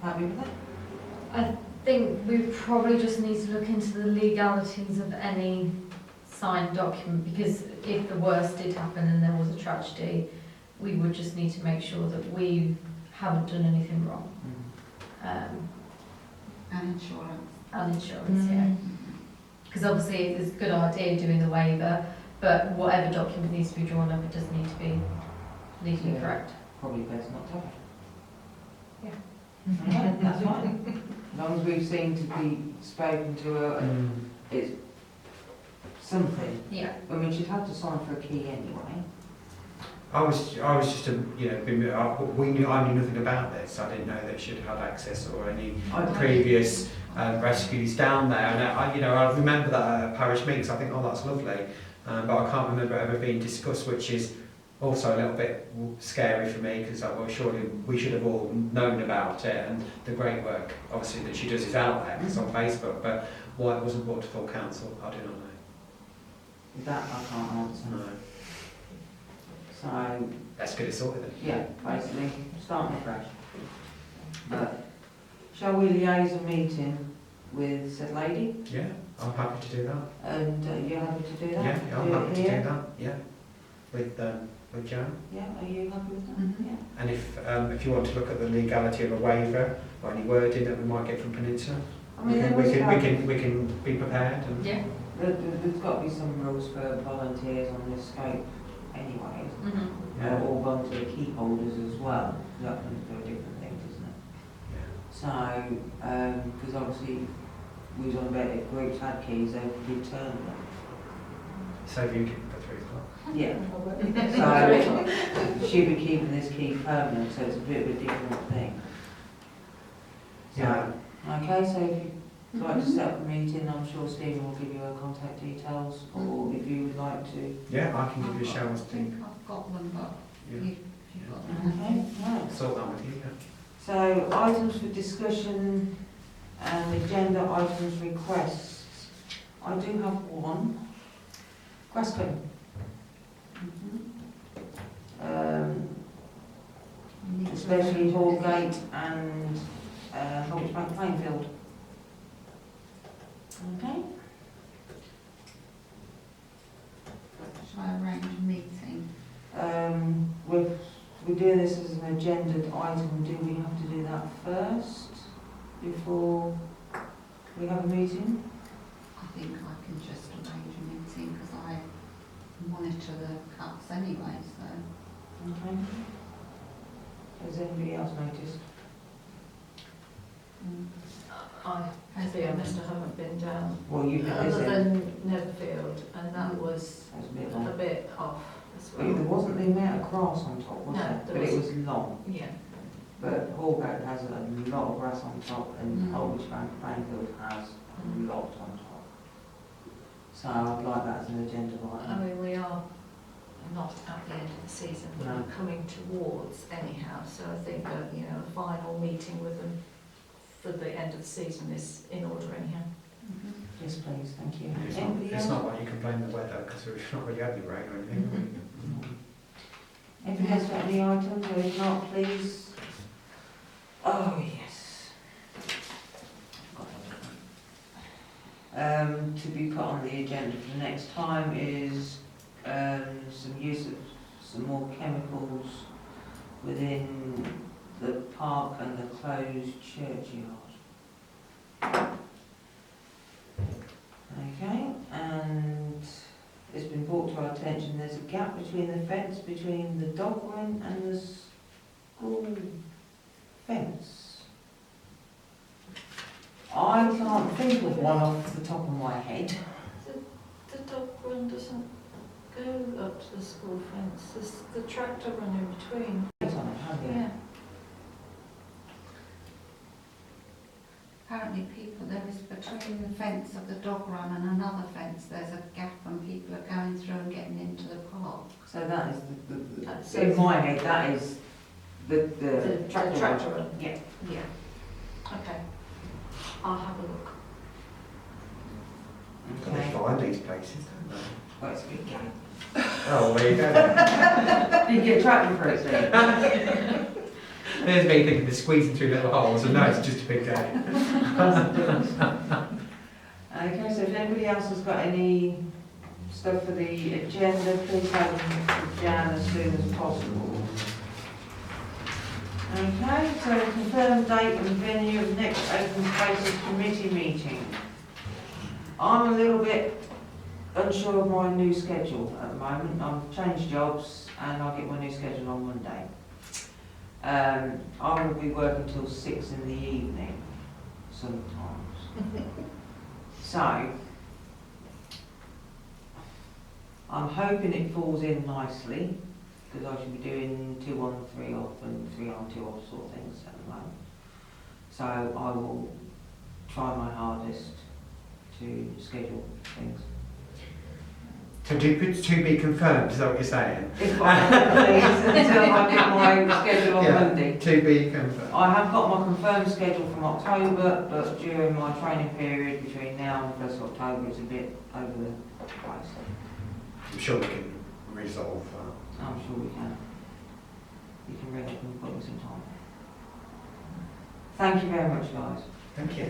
happy with it? think we probably just need to look into the legalities of any signed document, because if the worst did happen and there was a tragedy, we would just need to make sure that we haven't done anything wrong. And insurance. And insurance, yeah. Because obviously it's a good idea doing the waiver, but whatever document needs to be drawn up, it does need to be legally Yeah. correct. Probably best not to have it. Yeah. Okay, that's fine. As long as we've seen to be spoken to her and it's something. Yeah. I mean, she'd have to sign for a key anyway. I was just a, I knew nothing about this. I didn't know that she'd had access or any previous rescues down there. And I remember that at parish meetings. I think, oh, that's lovely, but I can't remember it ever being discussed, which is also a little bit scary for me, because surely we should have all known about it, and the great work obviously that she does is out there, it's on Facebook, but why it wasn't brought to full council, I do not know. That I can't answer. No. So, Let's get it sorted then. yeah, basically, starting afresh. But, shall we liaise a meeting with said lady? Yeah, I'm happy to do that. And you're happy to do that? Yeah, I'm Do it happy to here? do that, yeah. With Joan. Yeah, are you happy with that? Mhm. Yeah. And if you want to look at the legality of a waiver, or any wording that we might get from Peninsula, I mean, there must have- we can be prepared and... Yeah. There's got to be some rules for volunteers on this scope anyway, Mm-hmm. Yeah. or volunteer key holders as well. That can do different things, isn't it? Yeah. So, because obviously we was on about if groups had keys, they could return them. So you keep it for 3 o'clock. Yeah. So she'd be keeping this key permanent, so it's a bit of a different thing. So, Yeah. okay, so if you'd like to set up a meeting, I'm sure Stephen will give you her contact details, or if you would like to. Yeah, I can give you a I shower, think I've got them, but Yeah. you've got them. Okay, right. Sort that with you, yeah. So items for discussion and agenda items requests. I do have one. Question. Especially Hallgate and Holtzbank Plainfield. Okay. Shall I arrange a meeting? We're doing this as an agenda item. Do we have to do that first before we have a meeting? I think I can just arrange a meeting because I monitor the cuts anyway, so. Okay. Has anybody else noticed? To be honest, I haven't been down, Well, you've been other busy. than Netherfield, and that was That was a bit a long. bit off as But there well. wasn't the amount of grass on top, was No, there? there But it was long. Yeah. But Hallgate has a lot of grass on top, and Mm. Holtzbank Plainfield has a lot on top. So I'd like that as an agenda I item. mean, we are not at the end of the season, but No. we're coming towards anyhow, so I think that, a final meeting with them for the end of the season is in order anyhow. Yes, please, thank you. It's Anybody not, it's else? not like you can blame the weather, because we've not really had any rain or anything. Anybody else got any items, or if not, please? Oh, yes. To be put on the agenda for next time is some use of some more chemicals within the park and the closed churchyard. Okay, and it's been brought to our attention there's a gap between the fence between the dog run and the school fence. I can't think of one off the top of my head. The dog run doesn't go up to the school fence, there's the tractor run in between. Yeah. Apparently there is between the fence of the dog run and another fence, there's a gap and people are going through and getting into the park. So that is That's in my head, that is the The tractor run. Yeah. Yeah. Okay. I'll have a look. But they Okay. find these places, don't they? Well, it's a big gap. Oh, there you go then. Did you get a tractor for it, Steve? There's me thinking they're squeezing through little holes, and no, it's just a big day. Okay, so if anybody else has got any stuff for the agenda, please have them to Jan as soon as possible. Okay, so confirm date and venue of next open spaces committee meeting. I'm a little bit unsure of my new schedule at the moment. I've changed jobs and I'll get my new schedule on Monday. I will be working till 6 in the evening sometimes. So, I'm hoping it falls in nicely, because I should be doing 2 on 3 off and 3 on 2 off sort of things at the moment. So I will try my hardest to schedule things. So do you put to be confirmed, is that what you're saying? If I please, until I get my schedule on Monday. To be confirmed. I have got my confirmed schedule from October, but during my training period between now and 1st of October, it's a bit over the place. I'm sure we can resolve that. I'm sure we can. You can ring up and book me some time. Thank you very much, guys. Thank you.